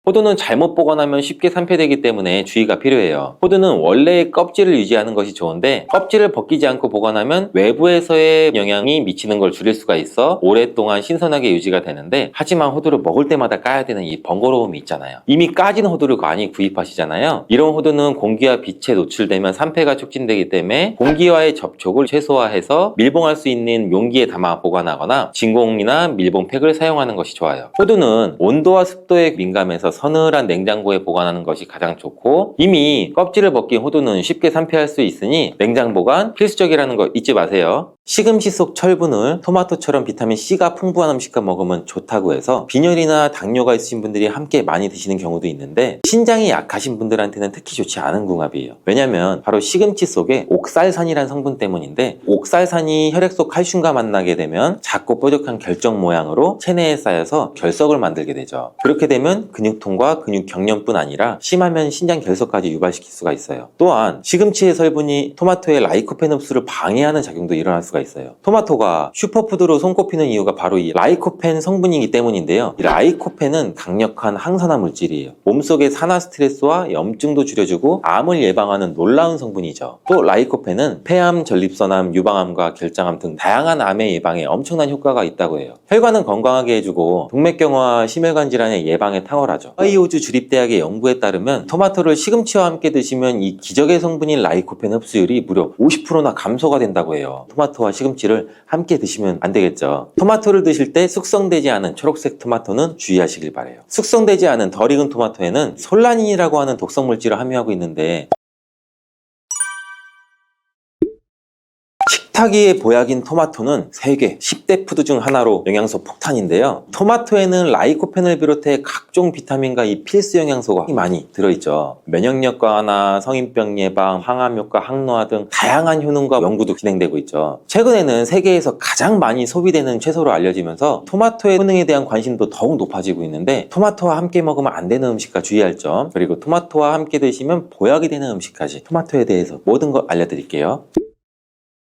호두는 잘못 보관하면 쉽게 산패되기 때문에 주의가 필요해요. 호두는 원래의 껍질을 유지하는 것이 좋은데 껍질을 벗기지 않고 보관하면 외부에서의 영향이 미치는 걸 줄일 수가 있어 오랫동안 신선하게 유지가 되는데 하지만 호두를 먹을 때마다 까야 되는 이 번거로움이 있잖아요. 이미 까진 호두를 많이 구입하시잖아요. 이런 호두는 공기와 빛에 노출되면 산패가 촉진되기 때문에 공기와의 접촉을 최소화해서 밀봉할 수 있는 용기에 담아 보관하거나 진공이나 밀봉팩을 사용하는 것이 좋아요. 호두는 온도와 습도에 민감해서 서늘한 냉장고에 보관하는 것이 가장 좋고 이미 껍질을 벗긴 호두는 쉽게 산패할 수 있으니 냉장 보관 필수적이라는 거 잊지 마세요. 시금치 속 철분을 토마토처럼 비타민C가 풍부한 음식과 먹으면 좋다고 해서 빈혈이나 당뇨가 있으신 분들이 함께 많이 드시는 경우도 있는데 신장이 약하신 분들한테는 특히 좋지 않은 궁합이에요. 왜냐면 바로 시금치 속에 옥살산이라는 성분 때문인데 옥살산이 혈액 속 칼슘과 만나게 되면 작고 뾰족한 결정 모양으로 체내에 쌓여서 결석을 만들게 되죠. 그렇게 되면 근육통과 근육 경련뿐 아니라 심하면 신장 결석까지 유발시킬 수가 있어요. 또한 시금치의 성분이 토마토의 라이코펜 흡수를 방해하는 작용도 일어날 수가 있어요. 토마토가 슈퍼푸드로 손꼽히는 이유가 바로 이 라이코펜 성분이기 때문인데요. 이 라이코펜은 강력한 항산화 물질이에요. 몸속의 산화 스트레스와 염증도 줄여주고 암을 예방하는 놀라운 성분이죠. 또 라이코펜은 폐암, 전립선암, 유방암과 결장암 등 다양한 암의 예방에 엄청난 효과가 있다고 해요. 혈관은 건강하게 해주고 동맥경화와 심혈관 질환의 예방에 탁월하죠. 하이오즈 주립대학의 연구에 따르면 토마토를 시금치와 함께 드시면 이 기적의 성분인 라이코펜 흡수율이 무려 50%나 감소가 된다고 해요. 토마토와 시금치를 함께 드시면 안 되겠죠. 토마토를 드실 때 숙성되지 않은 초록색 토마토는 주의하시길 바래요. 숙성되지 않은 덜 익은 토마토에는 솔라닌이라고 하는 독성 물질을 함유하고 있는데 식탁위의 보약인 토마토는 세계 10대 푸드 중 하나로 영양소 폭탄인데요. 토마토에는 라이코펜을 비롯해 각종 비타민과 이 필수 영양소가 많이 들어있죠. 면역력 강화나 성인병 예방, 항암 효과, 항노화 등 다양한 효능과 연구도 진행되고 있죠. 최근에는 세계에서 가장 많이 소비되는 채소로 알려지면서 토마토의 효능에 대한 관심도 더욱 높아지고 있는데 토마토와 함께 먹으면 안 되는 음식과 주의할 점, 그리고 토마토와 함께 드시면 보약이 되는 음식까지 토마토에 대해서 모든 거 알려드릴게요.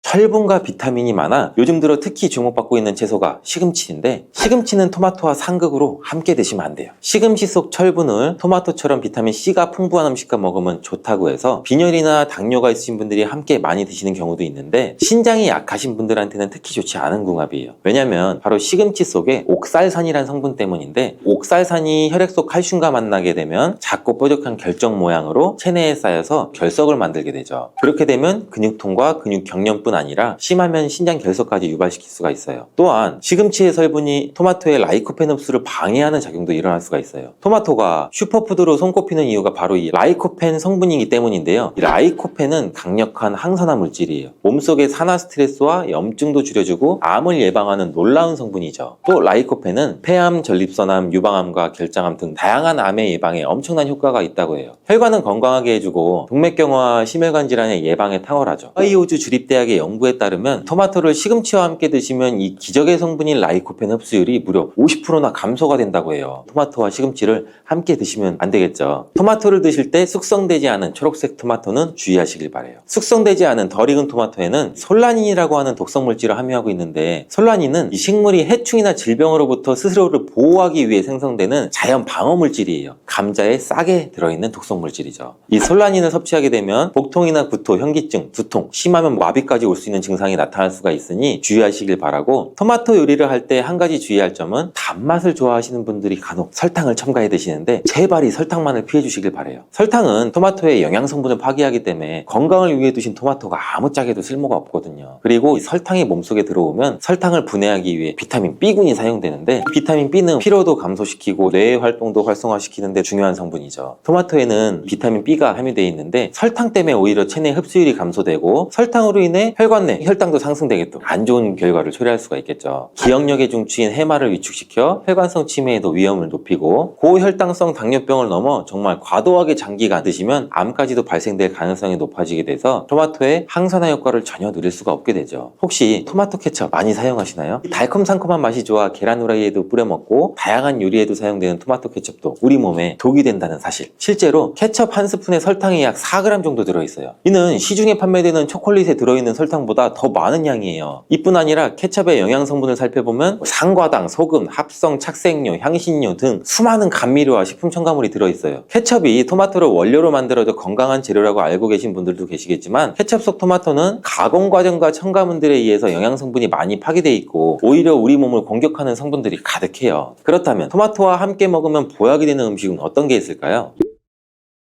철분과 비타민이 많아 요즘 들어 특히 주목받고 있는 채소가 시금치인데 시금치는 토마토와 상극으로 함께 드시면 안 돼요. 시금치 속 철분을 토마토처럼 비타민C가 풍부한 음식과 먹으면 좋다고 해서 빈혈이나 당뇨가 있으신 분들이 함께 많이 드시는 경우도 있는데 신장이 약하신 분들한테는 특히 좋지 않은 궁합이에요. 왜냐면 바로 시금치 속에 옥살산이라는 성분 때문인데 옥살산이 혈액 속 칼슘과 만나게 되면 작고 뾰족한 결정 모양으로 체내에 쌓여서 결석을 만들게 되죠. 그렇게 되면 근육통과 근육 경련뿐 아니라 심하면 신장 결석까지 유발시킬 수가 있어요. 또한 시금치의 성분이 토마토의 라이코펜 흡수를 방해하는 작용도 일어날 수가 있어요. 토마토가 슈퍼푸드로 손꼽히는 이유가 바로 이 라이코펜 성분이기 때문인데요. 이 라이코펜은 강력한 항산화 물질이에요. 몸속의 산화 스트레스와 염증도 줄여주고 암을 예방하는 놀라운 성분이죠. 또 라이코펜은 폐암, 전립선암, 유방암과 결장암 등 다양한 암의 예방에 엄청난 효과가 있다고 해요. 혈관은 건강하게 해주고 동맥경화와 심혈관 질환의 예방에 탁월하죠. 하이오즈 주립대학의 연구에 따르면 토마토를 시금치와 함께 드시면 이 기적의 성분인 라이코펜 흡수율이 무려 50%나 감소가 된다고 해요. 토마토와 시금치를 함께 드시면 안 되겠죠. 토마토를 드실 때 숙성되지 않은 초록색 토마토는 주의하시길 바래요. 숙성되지 않은 덜 익은 토마토에는 솔라닌이라고 하는 독성 물질을 함유하고 있는데, 솔라닌은 이 식물이 해충이나 질병으로부터 스스로를 보호하기 위해 생성되는 자연 방어 물질이에요. 감자에 싹에 들어있는 독성 물질이죠. 이 솔라닌을 섭취하게 되면 복통이나 구토, 현기증, 두통, 심하면 마비까지 올 수 있는 증상이 나타날 수가 있으니 주의하시길 바라고, 토마토 요리를 할 때 한 가지 주의할 점은 단맛을 좋아하시는 분들이 간혹 설탕을 첨가해 드시는데 제발 이 설탕만을 피해 주시길 바래요. 설탕은 토마토의 영양 성분을 파괴하기 때문에 건강을 위해 두신 토마토가 아무짝에도 쓸모가 없거든요. 그리고 이 설탕이 몸속에 들어오면 설탕을 분해하기 위해 비타민 B군이 사용되는데, 비타민 B는 피로도 감소시키고 뇌의 활동도 활성화시키는데 중요한 성분이죠. 토마토에는 비타민 B가 함유되어 있는데 설탕 때문에 오히려 체내 흡수율이 감소되고 설탕으로 인해 혈관 내 혈당도 상승되게 또 안 좋은 결과를 초래할 수가 있겠죠. 기억력의 중추인 해마를 위축시켜 혈관성 치매에도 위험을 높이고, 고혈당성 당뇨병을 넘어 정말 과도하게 장기간 드시면 암까지도 발생될 가능성이 높아지게 돼서 토마토의 항산화 효과를 전혀 누릴 수가 없게 되죠. 혹시 토마토 케첩 많이 사용하시나요? 달콤 상콤한 맛이 좋아 계란 후라이에도 뿌려 먹고 다양한 요리에도 사용되는 토마토 케첩도 우리 몸에 독이 된다는 사실. 실제로 케첩 한 스푼에 설탕이 약 4g 정도 들어있어요. 이는 시중에 판매되는 초콜릿에 들어있는 설탕보다 더 많은 양이에요. 이뿐 아니라 케첩의 영양 성분을 살펴보면 상과당, 소금, 합성, 착색료, 향신료 등 수많은 감미료와 식품 첨가물이 들어있어요. 케첩이 토마토를 원료로 만들어져 건강한 재료라고 알고 계신 분들도 계시겠지만, 케첩 속 토마토는 가공 과정과 첨가물들에 의해서 영양 성분이 많이 파괴되어 있고 오히려 우리 몸을 공격하는 성분들이 가득해요. 그렇다면 토마토와 함께 먹으면 보약이 되는 음식은 어떤 게 있을까요?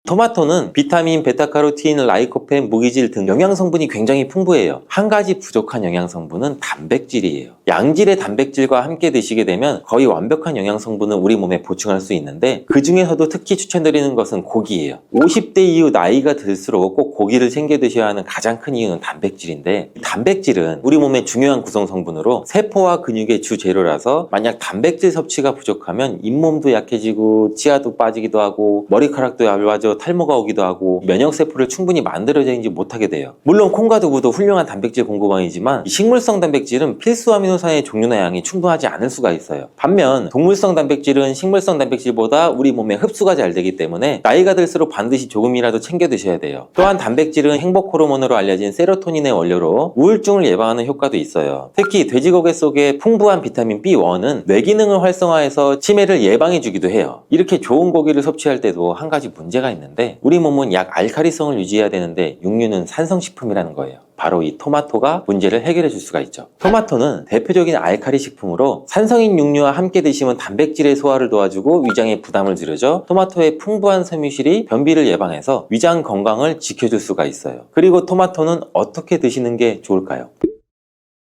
토마토는 비타민, 베타카로틴, 라이코펜, 무기질 등 영양 성분이 굉장히 풍부해요. 한 가지 부족한 영양 성분은 단백질이에요. 양질의 단백질과 함께 드시게 되면 거의 완벽한 영양 성분을 우리 몸에 보충할 수 있는데, 그 중에서도 특히 추천드리는 것은 고기예요. 50대 이후 나이가 들수록 꼭 고기를 챙겨 드셔야 하는 가장 큰 이유는 단백질인데, 단백질은 우리 몸의 중요한 구성 성분으로 세포와 근육의 주 재료라서 만약 단백질 섭취가 부족하면 잇몸도 약해지고 치아도 빠지기도 하고 머리카락도 얇아져 탈모가 오기도 하고 면역세포를 충분히 만들어내지 못하게 돼요. 물론 콩과 두부도 훌륭한 단백질 공급원이지만 식물성 단백질은 필수 아미노산의 종류나 양이 충분하지 않을 수가 있어요. 반면 동물성 단백질은 식물성 단백질보다 우리 몸에 흡수가 잘 되기 때문에 나이가 들수록 반드시 조금이라도 챙겨 드셔야 돼요. 또한 단백질은 행복 호르몬으로 알려진 세로토닌의 원료로 우울증을 예방하는 효과도 있어요. 특히 돼지고기 속에 풍부한 비타민 B1은 뇌 기능을 활성화해서 치매를 예방해 주기도 해요. 이렇게 좋은 고기를 섭취할 때도 한 가지 문제가 있는데, 우리 몸은 약 알칼리성을 유지해야 되는데 육류는 산성식품이라는 거예요. 바로 이 토마토가 문제를 해결해 줄 수가 있죠. 토마토는 대표적인 알칼리 식품으로 산성인 육류와 함께 드시면 단백질의 소화를 도와주고 위장의 부담을 줄여줘 토마토의 풍부한 섬유질이 변비를 예방해서 위장 건강을 지켜줄 수가 있어요. 그리고 토마토는 어떻게 드시는 게 좋을까요?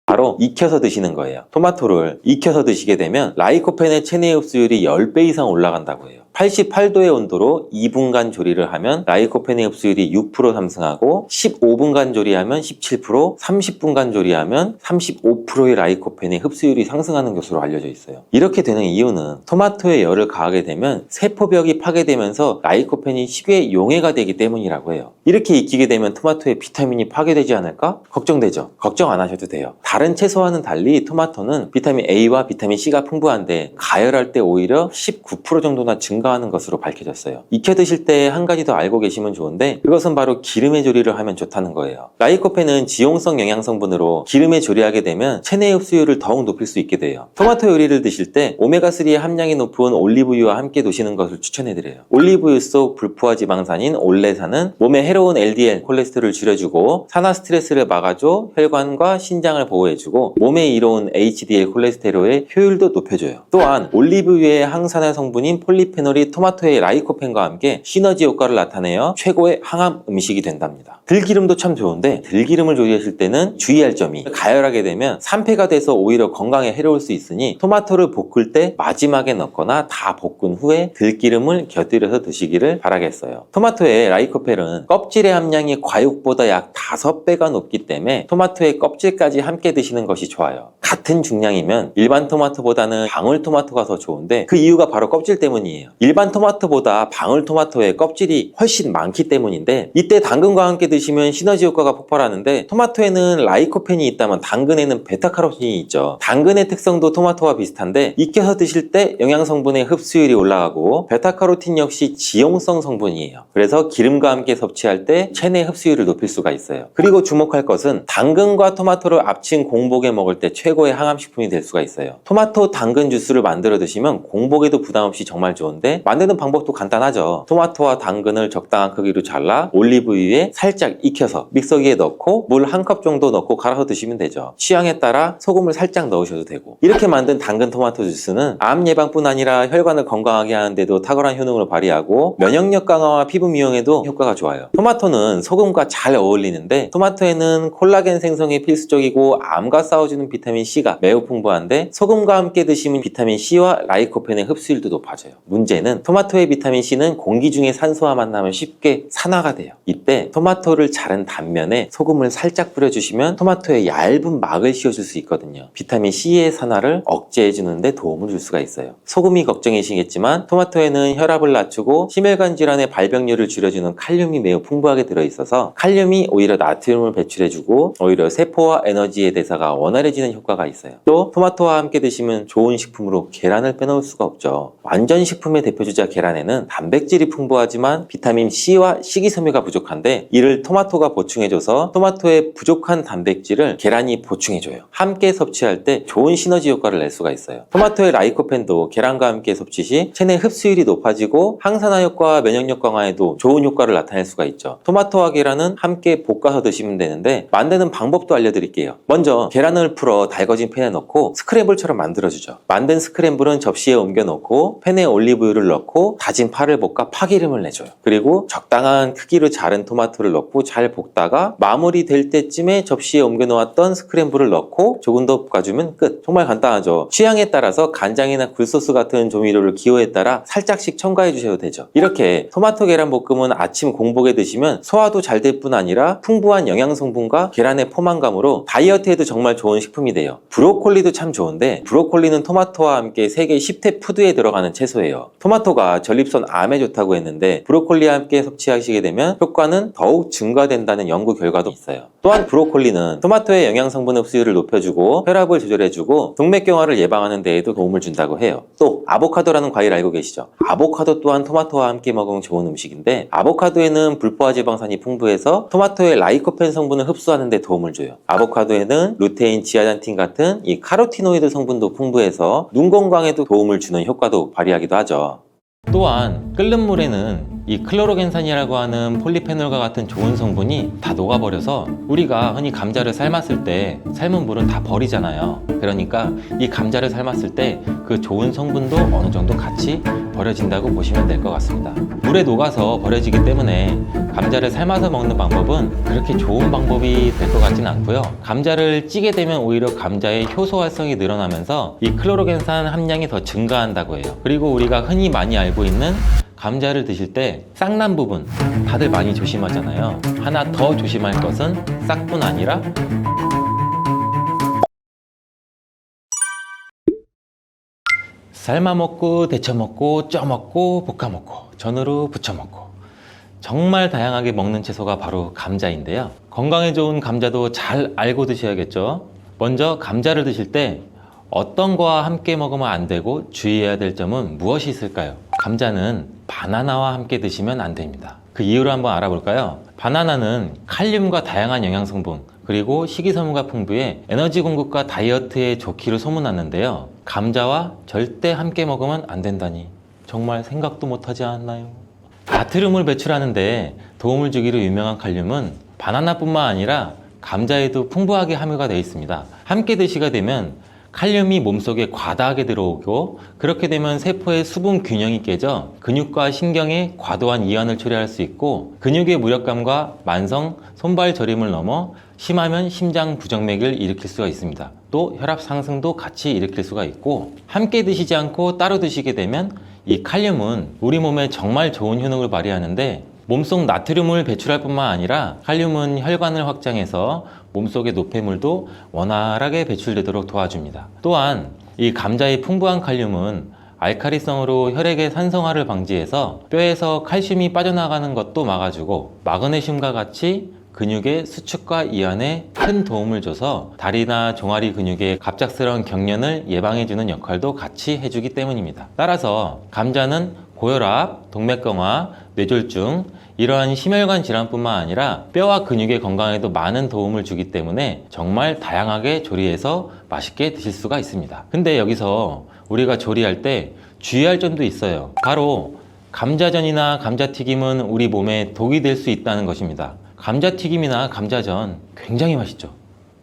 바로 익혀서 드시는 거예요. 토마토를 익혀서 드시게 되면 라이코펜의 체내 흡수율이 10배 이상 올라간다고 해요. 88도의 온도로 2분간 조리를 하면 라이코펜의 흡수율이 6% 상승하고, 15분간 조리하면 17%, 30분간 조리하면 35%의 라이코펜의 흡수율이 상승하는 것으로 알려져 있어요. 이렇게 되는 이유는 토마토에 열을 가하게 되면 세포벽이 파괴되면서 라이코펜이 쉽게 용해가 되기 때문이라고 해요. 이렇게 익히게 되면 토마토의 비타민이 파괴되지 않을까? 걱정되죠? 걱정 안 하셔도 돼요. 다른 채소와는 달리 토마토는 비타민 A와 비타민 C가 풍부한데 가열할 때 오히려 19% 정도나 증가하는 것으로 밝혀졌어요. 익혀 드실 때 한 가지 더 알고 계시면 좋은데, 그것은 바로 기름에 조리를 하면 좋다는 거예요. 라이코펜은 지용성 영양 성분으로 기름에 조리하게 되면 체내 흡수율을 더욱 높일 수 있게 돼요. 토마토 요리를 드실 때 오메가3의 함량이 높은 올리브유와 함께 드시는 것을 추천해드려요. 올리브유 속 불포화 지방산인 올레산은 몸에 해로운 LDL 콜레스테롤을 줄여주고 산화 스트레스를 막아줘 혈관과 신장을 보호해주고 몸에 이로운 HDL 콜레스테롤의 효율도 높여줘요. 또한 올리브유의 항산화 성분인 폴리페놀 포리페놀이 토마토의 라이코펜과 함께 시너지 효과를 나타내어 최고의 항암 음식이 된답니다. 들기름도 참 좋은데 들기름을 조리하실 때는 주의할 점이 가열하게 되면 산패가 돼서 오히려 건강에 해로울 수 있으니 토마토를 볶을 때 마지막에 넣거나 다 볶은 후에 들기름을 곁들여서 드시기를 바라겠어요. 토마토의 라이코펜은 껍질의 함량이 과육보다 약 5배가 높기 때문에 토마토의 껍질까지 함께 드시는 것이 좋아요. 같은 중량이면 일반 토마토보다는 방울토마토가 더 좋은데 그 이유가 바로 껍질 때문이에요. 일반 토마토보다 방울토마토의 껍질이 훨씬 많기 때문인데 이때 당근과 함께 드시면 시너지 효과가 폭발하는데 토마토에는 라이코펜이 있다면 당근에는 베타카로틴이 있죠. 당근의 특성도 토마토와 비슷한데 익혀서 드실 때 영양성분의 흡수율이 올라가고 베타카로틴 역시 지용성 성분이에요. 그래서 기름과 함께 섭취할 때 체내 흡수율을 높일 수가 있어요. 그리고 주목할 것은 당근과 토마토를 합친 공복에 먹을 때 최고의 항암식품이 될 수가 있어요. 토마토 당근 주스를 만들어 드시면 공복에도 부담 없이 정말 좋은데 만드는 방법도 간단하죠. 토마토와 당근을 적당한 크기로 잘라 올리브유에 살짝 익혀서 믹서기에 넣고 물 1컵 정도 넣고 갈아서 드시면 되죠. 취향에 따라 소금을 살짝 넣으셔도 되고 이렇게 만든 당근 토마토 주스는 암 예방뿐 아니라 혈관을 건강하게 하는데도 탁월한 효능을 발휘하고 면역력 강화와 피부 미용에도 효과가 좋아요. 토마토는 소금과 잘 어울리는데 토마토에는 콜라겐 생성에 필수적이고 암과 싸워주는 비타민 C가 매우 풍부한데 소금과 함께 드시면 비타민 C와 라이코펜의 흡수율도 높아져요. 문제는 토마토의 비타민 C는 공기 중에 산소와 만나면 쉽게 산화가 돼요. 이때 토마토를 자른 단면에 소금을 살짝 뿌려주시면 토마토에 얇은 막을 씌워줄 수 있거든요. 비타민 C의 산화를 억제해주는 데 도움을 줄 수가 있어요. 소금이 걱정이시겠지만 토마토에는 혈압을 낮추고 심혈관 질환의 발병률을 줄여주는 칼륨이 매우 풍부하게 들어있어서 칼륨이 오히려 나트륨을 배출해주고 오히려 세포와 에너지의 대사가 원활해지는 효과가 있어요. 또 토마토와 함께 드시면 좋은 식품으로 계란을 빼놓을 수가 없죠. 완전 식품의 대표주자 계란에는 단백질이 풍부하지만 비타민 C와 식이섬유가 부족한데 이를 토마토가 보충해줘서 토마토의 부족한 단백질을 계란이 보충해줘요. 함께 섭취할 때 좋은 시너지 효과를 낼 수가 있어요. 토마토의 라이코펜도 계란과 함께 섭취 시 체내 흡수율이 높아지고 항산화 효과와 면역력 강화에도 좋은 효과를 나타낼 수가 있죠. 토마토와 계란은 함께 볶아서 드시면 되는데 만드는 방법도 알려드릴게요. 먼저 계란을 풀어 달궈진 팬에 넣고 스크램블처럼 만들어주죠. 만든 스크램블은 접시에 옮겨 놓고 팬에 올리브유를 넣고 다진 파를 볶아 파기름을 내줘요. 그리고 적당한 크기로 자른 토마토를 넣고 잘 볶다가 마무리될 때쯤에 접시에 옮겨 놓았던 스크램블을 넣고 조금 더 볶아주면 끝. 정말 간단하죠. 취향에 따라서 간장이나 굴소스 같은 조미료를 기호에 따라 살짝씩 첨가해 주셔도 되죠. 이렇게 토마토 계란 볶음은 아침 공복에 드시면 소화도 잘 될 뿐 아니라 풍부한 영양 성분과 계란의 포만감으로 다이어트에도 정말 좋은 식품이 돼요. 브로콜리도 참 좋은데 브로콜리는 토마토와 함께 세계 10대 푸드에 들어가는 채소예요. 토마토가 전립선 암에 좋다고 했는데 브로콜리와 함께 섭취하시게 되면 효과는 더욱 증가된다는 연구 결과도 있어요. 또한 브로콜리는 토마토의 영양 성분 흡수율을 높여주고 혈압을 조절해주고 동맥경화를 예방하는 데에도 도움을 준다고 해요. 또 아보카도라는 과일 알고 계시죠? 아보카도 또한 토마토와 함께 먹으면 좋은 음식인데 아보카도에는 불포화 지방산이 풍부해서 토마토의 라이코펜 성분을 흡수하는 데 도움을 줘요. 아보카도에는 루테인, 지아잔틴 같은 이 카로티노이드 성분도 풍부해서 눈 건강에도 도움을 주는 효과도 발휘하기도 하죠. 또한 끓는 물에는 이 클로로겐산이라고 하는 폴리페놀과 같은 좋은 성분이 다 녹아버려서 우리가 흔히 감자를 삶았을 때 삶은 물은 다 버리잖아요. 그러니까 이 감자를 삶았을 때 그 좋은 성분도 어느 정도 같이 버려진다고 보시면 될 것 같습니다. 물에 녹아서 버려지기 때문에 감자를 삶아서 먹는 방법은 그렇게 좋은 방법이 될 것 같지는 않고요. 감자를 찌게 되면 오히려 감자의 효소 활성이 늘어나면서 이 클로로겐산 함량이 더 증가한다고 해요. 그리고 우리가 흔히 많이 알고 있는 감자를 드실 때 싹난 부분 다들 많이 조심하잖아요. 하나 더 조심할 것은 싹뿐 아니라 삶아 먹고 데쳐 먹고 쪄 먹고 볶아 먹고 전으로 부쳐 먹고 정말 다양하게 먹는 채소가 바로 감자인데요. 건강에 좋은 감자도 잘 알고 드셔야겠죠. 먼저 감자를 드실 때 어떤 거와 함께 먹으면 안 되고 주의해야 될 점은 무엇이 있을까요? 감자는 바나나와 함께 드시면 안 됩니다. 그 이유를 한번 알아볼까요? 바나나는 칼륨과 다양한 영양성분 그리고 식이섬유가 풍부해 에너지 공급과 다이어트에 좋기로 소문났는데요. 감자와 절대 함께 먹으면 안 된다니 정말 생각도 못하지 않나요? 나트륨을 배출하는데 도움을 주기로 유명한 칼륨은 바나나뿐만 아니라 감자에도 풍부하게 함유가 되어 있습니다. 함께 드시게 되면 칼륨이 몸속에 과다하게 들어오고, 그렇게 되면 세포의 수분 균형이 깨져 근육과 신경에 과도한 이완을 초래할 수 있고, 근육의 무력감과 만성 손발 저림을 넘어 심하면 심장 부정맥을 일으킬 수가 있습니다. 또 혈압 상승도 같이 일으킬 수가 있고, 함께 드시지 않고 따로 드시게 되면 이 칼륨은 우리 몸에 정말 좋은 효능을 발휘하는데, 몸속 나트륨을 배출할 뿐만 아니라 칼륨은 혈관을 확장해서 몸속의 노폐물도 원활하게 배출되도록 도와줍니다. 또한 이 감자의 풍부한 칼륨은 알카리성으로 혈액의 산성화를 방지해서 뼈에서 칼슘이 빠져나가는 것도 막아주고, 마그네슘과 같이 근육의 수축과 이완에 큰 도움을 줘서 다리나 종아리 근육의 갑작스러운 경련을 예방해주는 역할도 같이 해주기 때문입니다. 따라서 감자는 고혈압, 동맥경화, 뇌졸중, 이러한 심혈관 질환뿐만 아니라 뼈와 근육의 건강에도 많은 도움을 주기 때문에 정말 다양하게 조리해서 맛있게 드실 수가 있습니다. 근데 여기서 우리가 조리할 때 주의할 점도 있어요. 바로 감자전이나 감자튀김은 우리 몸에 독이 될 수 있다는 것입니다. 감자튀김이나 감자전 굉장히 맛있죠.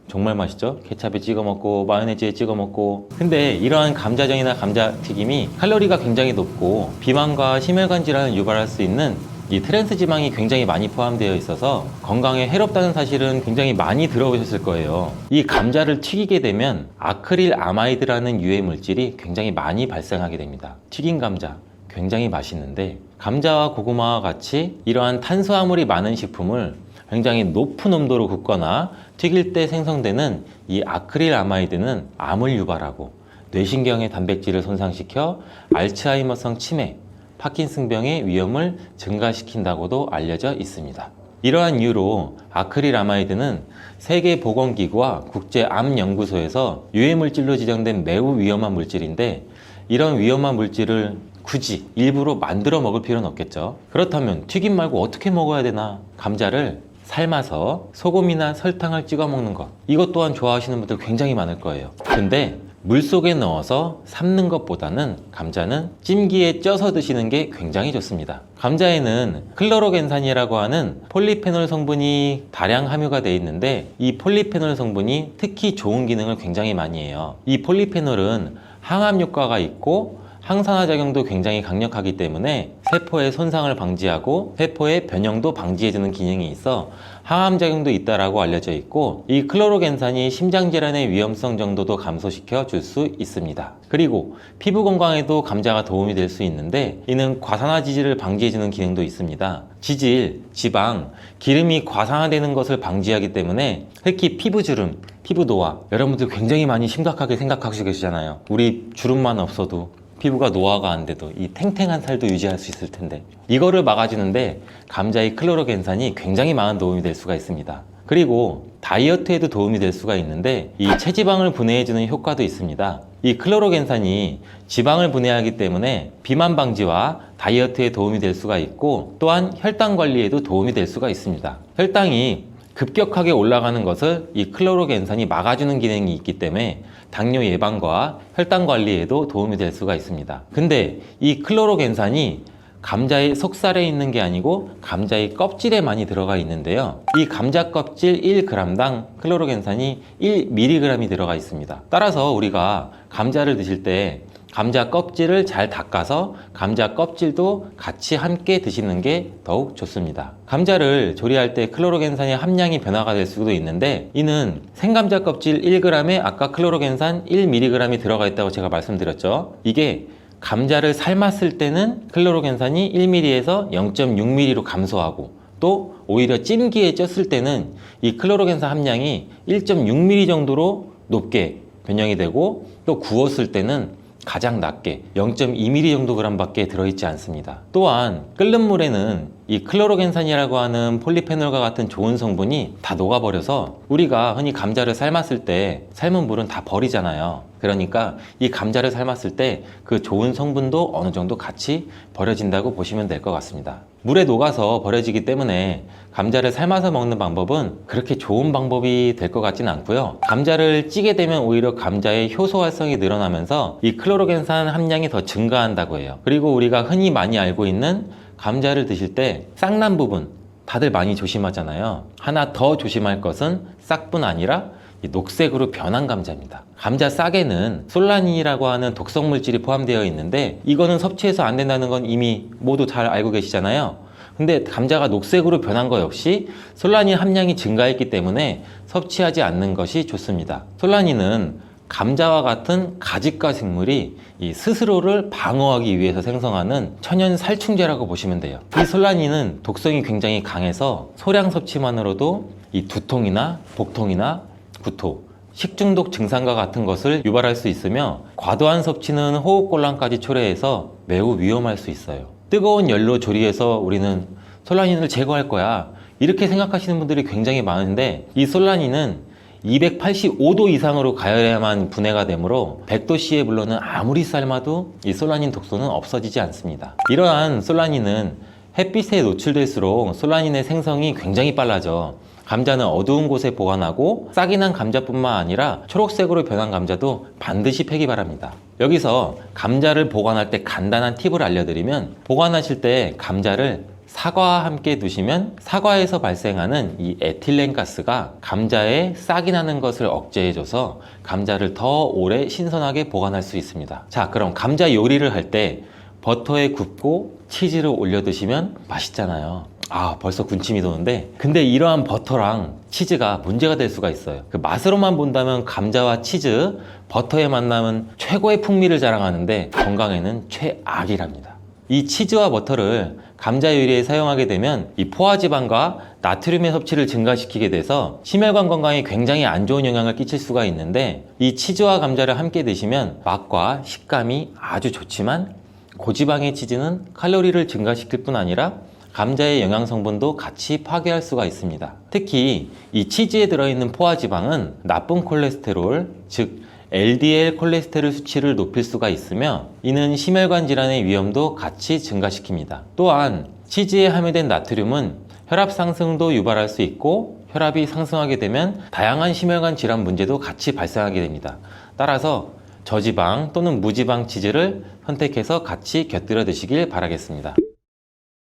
정말 맛있죠? 케찹에 찍어 먹고 마요네즈에 찍어 먹고. 근데 이러한 감자전이나 감자튀김이 칼로리가 굉장히 높고 비만과 심혈관 질환을 유발할 수 있는 이 트랜스 지방이 굉장히 많이 포함되어 있어서 건강에 해롭다는 사실은 굉장히 많이 들어보셨을 거예요. 이 감자를 튀기게 되면 아크릴 아마이드라는 유해 물질이 굉장히 많이 발생하게 됩니다. 튀긴 감자 굉장히 맛있는데, 감자와 고구마와 같이 이러한 탄수화물이 많은 식품을 굉장히 높은 온도로 굽거나 튀길 때 생성되는 이 아크릴 아마이드는 암을 유발하고 뇌신경의 단백질을 손상시켜 알츠하이머성 치매, 파킨슨병의 위험을 증가시킨다고도 알려져 있습니다. 이러한 이유로 아크릴 아마이드는 세계보건기구와 국제암연구소에서 유해물질로 지정된 매우 위험한 물질인데, 이런 위험한 물질을 굳이 일부러 만들어 먹을 필요는 없겠죠. 그렇다면 튀김 말고 어떻게 먹어야 되나? 감자를 삶아서 소금이나 설탕을 찍어 먹는 것, 이것 또한 좋아하시는 분들 굉장히 많을 거예요. 근데 물속에 넣어서 삶는 것보다는 감자는 찜기에 쪄서 드시는 게 굉장히 좋습니다. 감자에는 클로로겐산이라고 하는 폴리페놀 성분이 다량 함유가 되어 있는데, 이 폴리페놀 성분이 특히 좋은 기능을 굉장히 많이 해요. 이 폴리페놀은 항암 효과가 있고 항산화 작용도 굉장히 강력하기 때문에 세포의 손상을 방지하고 세포의 변형도 방지해주는 기능이 있어 항암 작용도 있다라고 알려져 있고, 이 클로로겐산이 심장 질환의 위험성 정도도 감소시켜 줄 수 있습니다. 그리고 피부 건강에도 감자가 도움이 될 수 있는데, 이는 과산화 지질을 방지해주는 기능도 있습니다. 지질, 지방, 기름이 과산화되는 것을 방지하기 때문에 특히 피부주름, 피부 노화, 여러분들 굉장히 많이 심각하게 생각하시고 계시잖아요. 우리 주름만 없어도 피부가 노화가 안 돼도 이 탱탱한 살도 유지할 수 있을 텐데, 이거를 막아주는데 감자의 클로로겐산이 굉장히 많은 도움이 될 수가 있습니다. 그리고 다이어트에도 도움이 될 수가 있는데, 이 체지방을 분해해주는 효과도 있습니다. 이 클로로겐산이 지방을 분해하기 때문에 비만 방지와 다이어트에 도움이 될 수가 있고, 또한 혈당 관리에도 도움이 될 수가 있습니다. 혈당이 급격하게 올라가는 것을 이 클로로겐산이 막아주는 기능이 있기 때문에 당뇨 예방과 혈당 관리에도 도움이 될 수가 있습니다. 근데 이 클로로겐산이 감자의 속살에 있는 게 아니고 감자의 껍질에 많이 들어가 있는데요. 이 감자 껍질 1g당 클로로겐산이 1mg이 들어가 있습니다. 따라서 우리가 감자를 드실 때 감자 껍질을 잘 닦아서 감자 껍질도 같이 함께 드시는 게 더욱 좋습니다. 감자를 조리할 때 클로로겐산의 함량이 변화가 될 수도 있는데, 이는 생감자 껍질 1g에 아까 클로로겐산 1mg이 들어가 있다고 제가 말씀드렸죠. 이게 감자를 삶았을 때는 클로로겐산이 1mg에서 0.6mg로 감소하고, 또 오히려 찜기에 쪘을 때는 이 클로로겐산 함량이 1.6mg 정도로 높게 변형이 되고, 또 구웠을 때는 가장 낮게 0.2mg 정도 그램밖에 들어있지 않습니다. 또한 끓는 물에는 이 클로로겐산이라고 하는 폴리페놀과 같은 좋은 성분이 다 녹아버려서 우리가 흔히 감자를 삶았을 때 삶은 물은 다 버리잖아요. 그러니까 이 감자를 삶았을 때 그 좋은 성분도 어느 정도 같이 버려진다고 보시면 될 것 같습니다. 물에 녹아서 버려지기 때문에 감자를 삶아서 먹는 방법은 그렇게 좋은 방법이 될 것 같지는 않고요. 감자를 찌게 되면 오히려 감자의 효소 활성이 늘어나면서 이 클로로겐산 함량이 더 증가한다고 해요. 그리고 우리가 흔히 많이 알고 있는 감자를 드실 때 싹난 부분 다들 많이 조심하잖아요. 하나 더 조심할 것은 싹뿐 아니라 이 녹색으로 변한 감자입니다. 감자 싹에는 솔라닌이라고 하는 독성 물질이 포함되어 있는데 이거는 섭취해서 안 된다는 건 이미 모두 잘 알고 계시잖아요. 근데 감자가 녹색으로 변한 거 역시 솔라닌 함량이 증가했기 때문에 섭취하지 않는 것이 좋습니다. 솔라닌은 감자와 같은 가지과 생물이 이 스스로를 방어하기 위해서 생성하는 천연 살충제라고 보시면 돼요. 이 솔라닌은 독성이 굉장히 강해서 소량 섭취만으로도 이 두통이나 복통이나 구토, 식중독 증상과 같은 것을 유발할 수 있으며 과도한 섭취는 호흡곤란까지 초래해서 매우 위험할 수 있어요. 뜨거운 열로 조리해서 우리는 솔라닌을 제거할 거야, 이렇게 생각하시는 분들이 굉장히 많은데 이 솔라닌은 285도 이상으로 가열해야만 분해가 되므로 100도씨에 불러는 아무리 삶아도 이 솔라닌 독소는 없어지지 않습니다. 이러한 솔라닌은 햇빛에 노출될수록 솔라닌의 생성이 굉장히 빨라져 감자는 어두운 곳에 보관하고 싹이 난 감자뿐만 아니라 초록색으로 변한 감자도 반드시 패기 바랍니다. 여기서 감자를 보관할 때 간단한 팁을 알려드리면, 보관하실 때 감자를 사과와 함께 두시면 사과에서 발생하는 이 에틸렌 가스가 감자에 싹이 나는 것을 억제해줘서 감자를 더 오래 신선하게 보관할 수 있습니다. 자, 그럼 감자 요리를 할 때 버터에 굽고 치즈를 올려 드시면 맛있잖아요. 아, 벌써 군침이 도는데, 근데 이러한 버터랑 치즈가 문제가 될 수가 있어요. 그 맛으로만 본다면 감자와 치즈, 버터의 만남은 최고의 풍미를 자랑하는데 건강에는 최악이랍니다. 이 치즈와 버터를 감자 요리에 사용하게 되면 이 포화지방과 나트륨의 섭취를 증가시키게 돼서 심혈관 건강에 굉장히 안 좋은 영향을 끼칠 수가 있는데, 이 치즈와 감자를 함께 드시면 맛과 식감이 아주 좋지만 고지방의 치즈는 칼로리를 증가시킬 뿐 아니라 감자의 영양 성분도 같이 파괴할 수가 있습니다. 특히 이 치즈에 들어있는 포화지방은 나쁜 콜레스테롤, 즉 LDL 콜레스테롤 수치를 높일 수가 있으며 이는 심혈관 질환의 위험도 같이 증가시킵니다. 또한 치즈에 함유된 나트륨은 혈압 상승도 유발할 수 있고 혈압이 상승하게 되면 다양한 심혈관 질환 문제도 같이 발생하게 됩니다. 따라서 저지방 또는 무지방 치즈를 선택해서 같이 곁들여 드시길 바라겠습니다.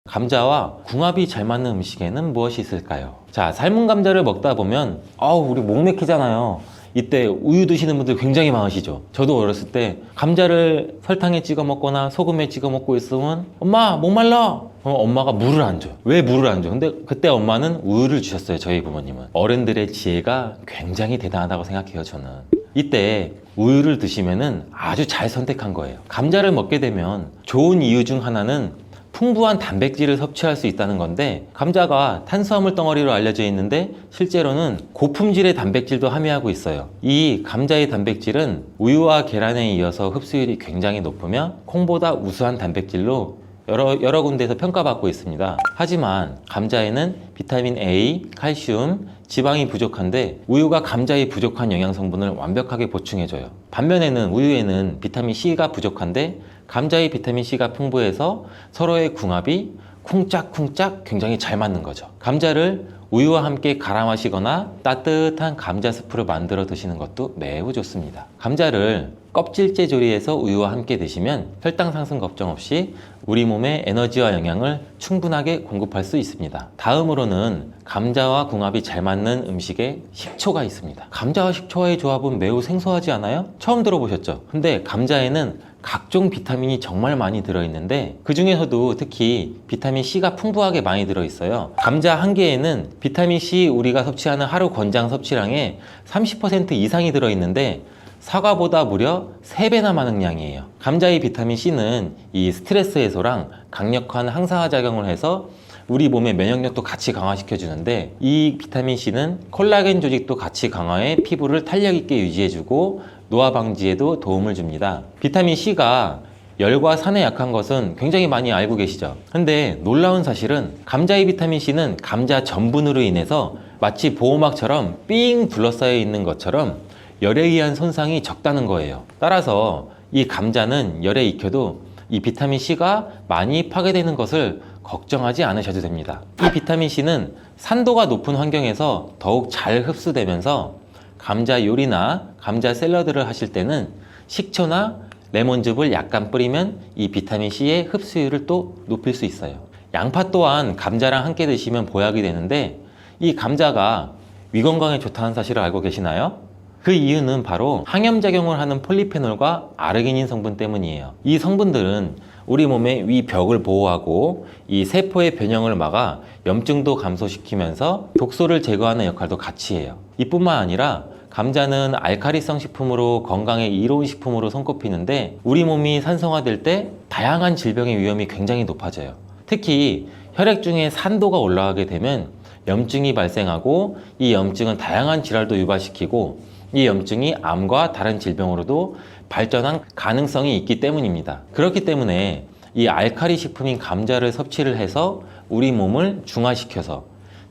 감자와 궁합이 잘 맞는 음식에는 무엇이 있을까요? 자, 삶은 감자를 먹다 보면 우리 목 막히잖아요. 이때 우유 드시는 분들 굉장히 많으시죠. 저도 어렸을 때 감자를 설탕에 찍어 먹거나 소금에 찍어 먹고 있으면 엄마 목말라! 엄마가 물을 안 줘요. 왜 물을 안 줘? 근데 그때 엄마는 우유를 주셨어요. 저희 부모님은. 어른들의 지혜가 굉장히 대단하다고 생각해요. 저는 이때 우유를 드시면은 아주 잘 선택한 거예요. 감자를 먹게 되면 좋은 이유 중 하나는 풍부한 단백질을 섭취할 수 있다는 건데, 감자가 탄수화물 덩어리로 알려져 있는데 실제로는 고품질의 단백질도 함유하고 있어요. 이 감자의 단백질은 우유와 계란에 이어서 흡수율이 굉장히 높으며 콩보다 우수한 단백질로 여러 군데에서 평가받고 있습니다. 하지만 감자에는 비타민 A, 칼슘, 지방이 부족한데 우유가 감자의 부족한 영양 성분을 완벽하게 보충해줘요. 반면에는 우유에는 비타민 C가 부족한데 감자의 비타민 C가 풍부해서 서로의 궁합이 쿵짝쿵짝 굉장히 잘 맞는 거죠. 감자를 우유와 함께 갈아 마시거나 따뜻한 감자 스프를 만들어 드시는 것도 매우 좋습니다. 감자를 껍질째 조리해서 우유와 함께 드시면 혈당 상승 걱정 없이 우리 몸에 에너지와 영양을 충분하게 공급할 수 있습니다. 다음으로는 감자와 궁합이 잘 맞는 음식에 식초가 있습니다. 감자와 식초와의 조합은 매우 생소하지 않아요? 처음 들어보셨죠? 근데 감자에는 각종 비타민이 정말 많이 들어있는데 그 중에서도 특히 비타민 C가 풍부하게 많이 들어있어요. 감자 한 개에는 비타민 C 우리가 섭취하는 하루 권장 섭취량의 30% 이상이 들어있는데 사과보다 무려 3배나 많은 양이에요. 감자의 비타민 C는 이 스트레스 해소랑 강력한 항산화 작용을 해서 우리 몸의 면역력도 같이 강화시켜 주는데, 이 비타민 C는 콜라겐 조직도 같이 강화해 피부를 탄력 있게 유지해주고 노화 방지에도 도움을 줍니다. 비타민 C가 열과 산에 약한 것은 굉장히 많이 알고 계시죠? 근데 놀라운 사실은 감자의 비타민 C는 감자 전분으로 인해서 마치 보호막처럼 삥 둘러싸여 있는 것처럼 열에 의한 손상이 적다는 거예요. 따라서 이 감자는 열에 익혀도 이 비타민 C가 많이 파괴되는 것을 걱정하지 않으셔도 됩니다. 이 비타민 C는 산도가 높은 환경에서 더욱 잘 흡수되면서 감자 요리나 감자 샐러드를 하실 때는 식초나 레몬즙을 약간 뿌리면 이 비타민 C의 흡수율을 또 높일 수 있어요. 양파 또한 감자랑 함께 드시면 보약이 되는데, 이 감자가 위 건강에 좋다는 사실을 알고 계시나요? 그 이유는 바로 항염작용을 하는 폴리페놀과 아르기닌 성분 때문이에요. 이 성분들은 우리 몸의 위 벽을 보호하고 이 세포의 변형을 막아 염증도 감소시키면서 독소를 제거하는 역할도 같이 해요. 이뿐만 아니라 감자는 알카리성 식품으로 건강에 이로운 식품으로 손꼽히는데 우리 몸이 산성화될 때 다양한 질병의 위험이 굉장히 높아져요. 특히 혈액 중에 산도가 올라가게 되면 염증이 발생하고 이 염증은 다양한 질환도 유발시키고 이 염증이 암과 다른 질병으로도 발전한 가능성이 있기 때문입니다. 그렇기 때문에 이 알카리 식품인 감자를 섭취를 해서 우리 몸을 중화시켜서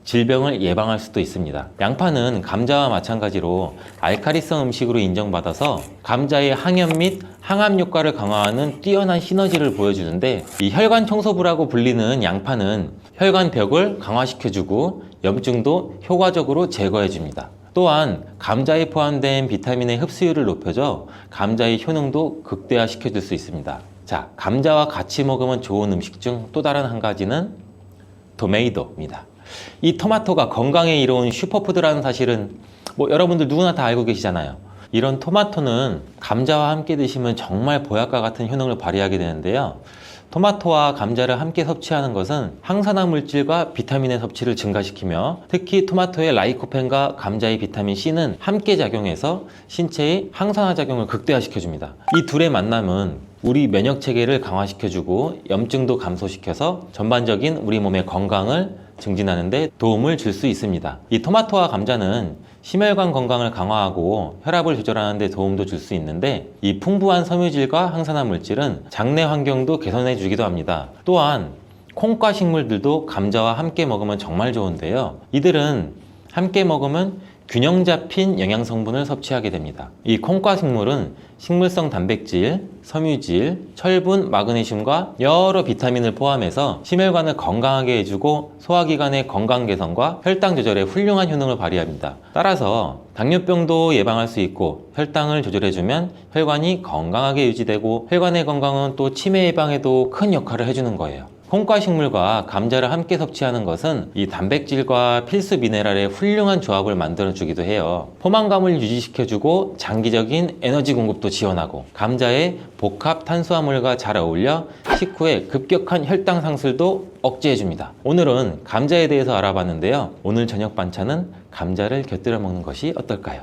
질병을 예방할 수도 있습니다. 양파는 감자와 마찬가지로 알카리성 음식으로 인정받아서 감자의 항염 및 항암 효과를 강화하는 뛰어난 시너지를 보여주는데 이 혈관 청소부라고 불리는 양파는 혈관 벽을 강화시켜주고 염증도 효과적으로 제거해줍니다. 또한 감자에 포함된 비타민의 흡수율을 높여줘 감자의 효능도 극대화시켜줄 수 있습니다. 자, 감자와 같이 먹으면 좋은 음식 중 또 다른 한 가지는 토메이토입니다. 이 토마토가 건강에 이로운 슈퍼푸드라는 사실은 여러분들 누구나 다 알고 계시잖아요. 이런 토마토는 감자와 함께 드시면 정말 보약과 같은 효능을 발휘하게 되는데요. 토마토와 감자를 함께 섭취하는 것은 항산화 물질과 비타민의 섭취를 증가시키며 특히 토마토의 라이코펜과 감자의 비타민 C는 함께 작용해서 신체의 항산화 작용을 극대화시켜줍니다. 이 둘의 만남은 우리 면역 체계를 강화시켜주고 염증도 감소시켜서 전반적인 우리 몸의 건강을 증진하는 데 도움을 줄 수 있습니다. 이 토마토와 감자는 심혈관 건강을 강화하고 혈압을 조절하는 데 도움도 줄 수 있는데 이 풍부한 섬유질과 항산화 물질은 장내 환경도 개선해 주기도 합니다. 또한 콩과 식물들도 감자와 함께 먹으면 정말 좋은데요. 이들은 함께 먹으면 균형 잡힌 영양 성분을 섭취하게 됩니다. 이 콩과 식물은 식물성 단백질, 섬유질, 철분, 마그네슘과 여러 비타민을 포함해서 심혈관을 건강하게 해주고 소화기관의 건강 개선과 혈당 조절에 훌륭한 효능을 발휘합니다. 따라서 당뇨병도 예방할 수 있고 혈당을 조절해주면 혈관이 건강하게 유지되고 혈관의 건강은 또 치매 예방에도 큰 역할을 해주는 거예요. 콩과 식물과 감자를 함께 섭취하는 것은 이 단백질과 필수 미네랄의 훌륭한 조합을 만들어주기도 해요. 포만감을 유지시켜주고 장기적인 에너지 공급도 지원하고 감자의 복합 탄수화물과 잘 어울려 식후에 급격한 혈당 상승도 억제해줍니다. 오늘은 감자에 대해서 알아봤는데요. 오늘 저녁 반찬은 감자를 곁들여 먹는 것이 어떨까요?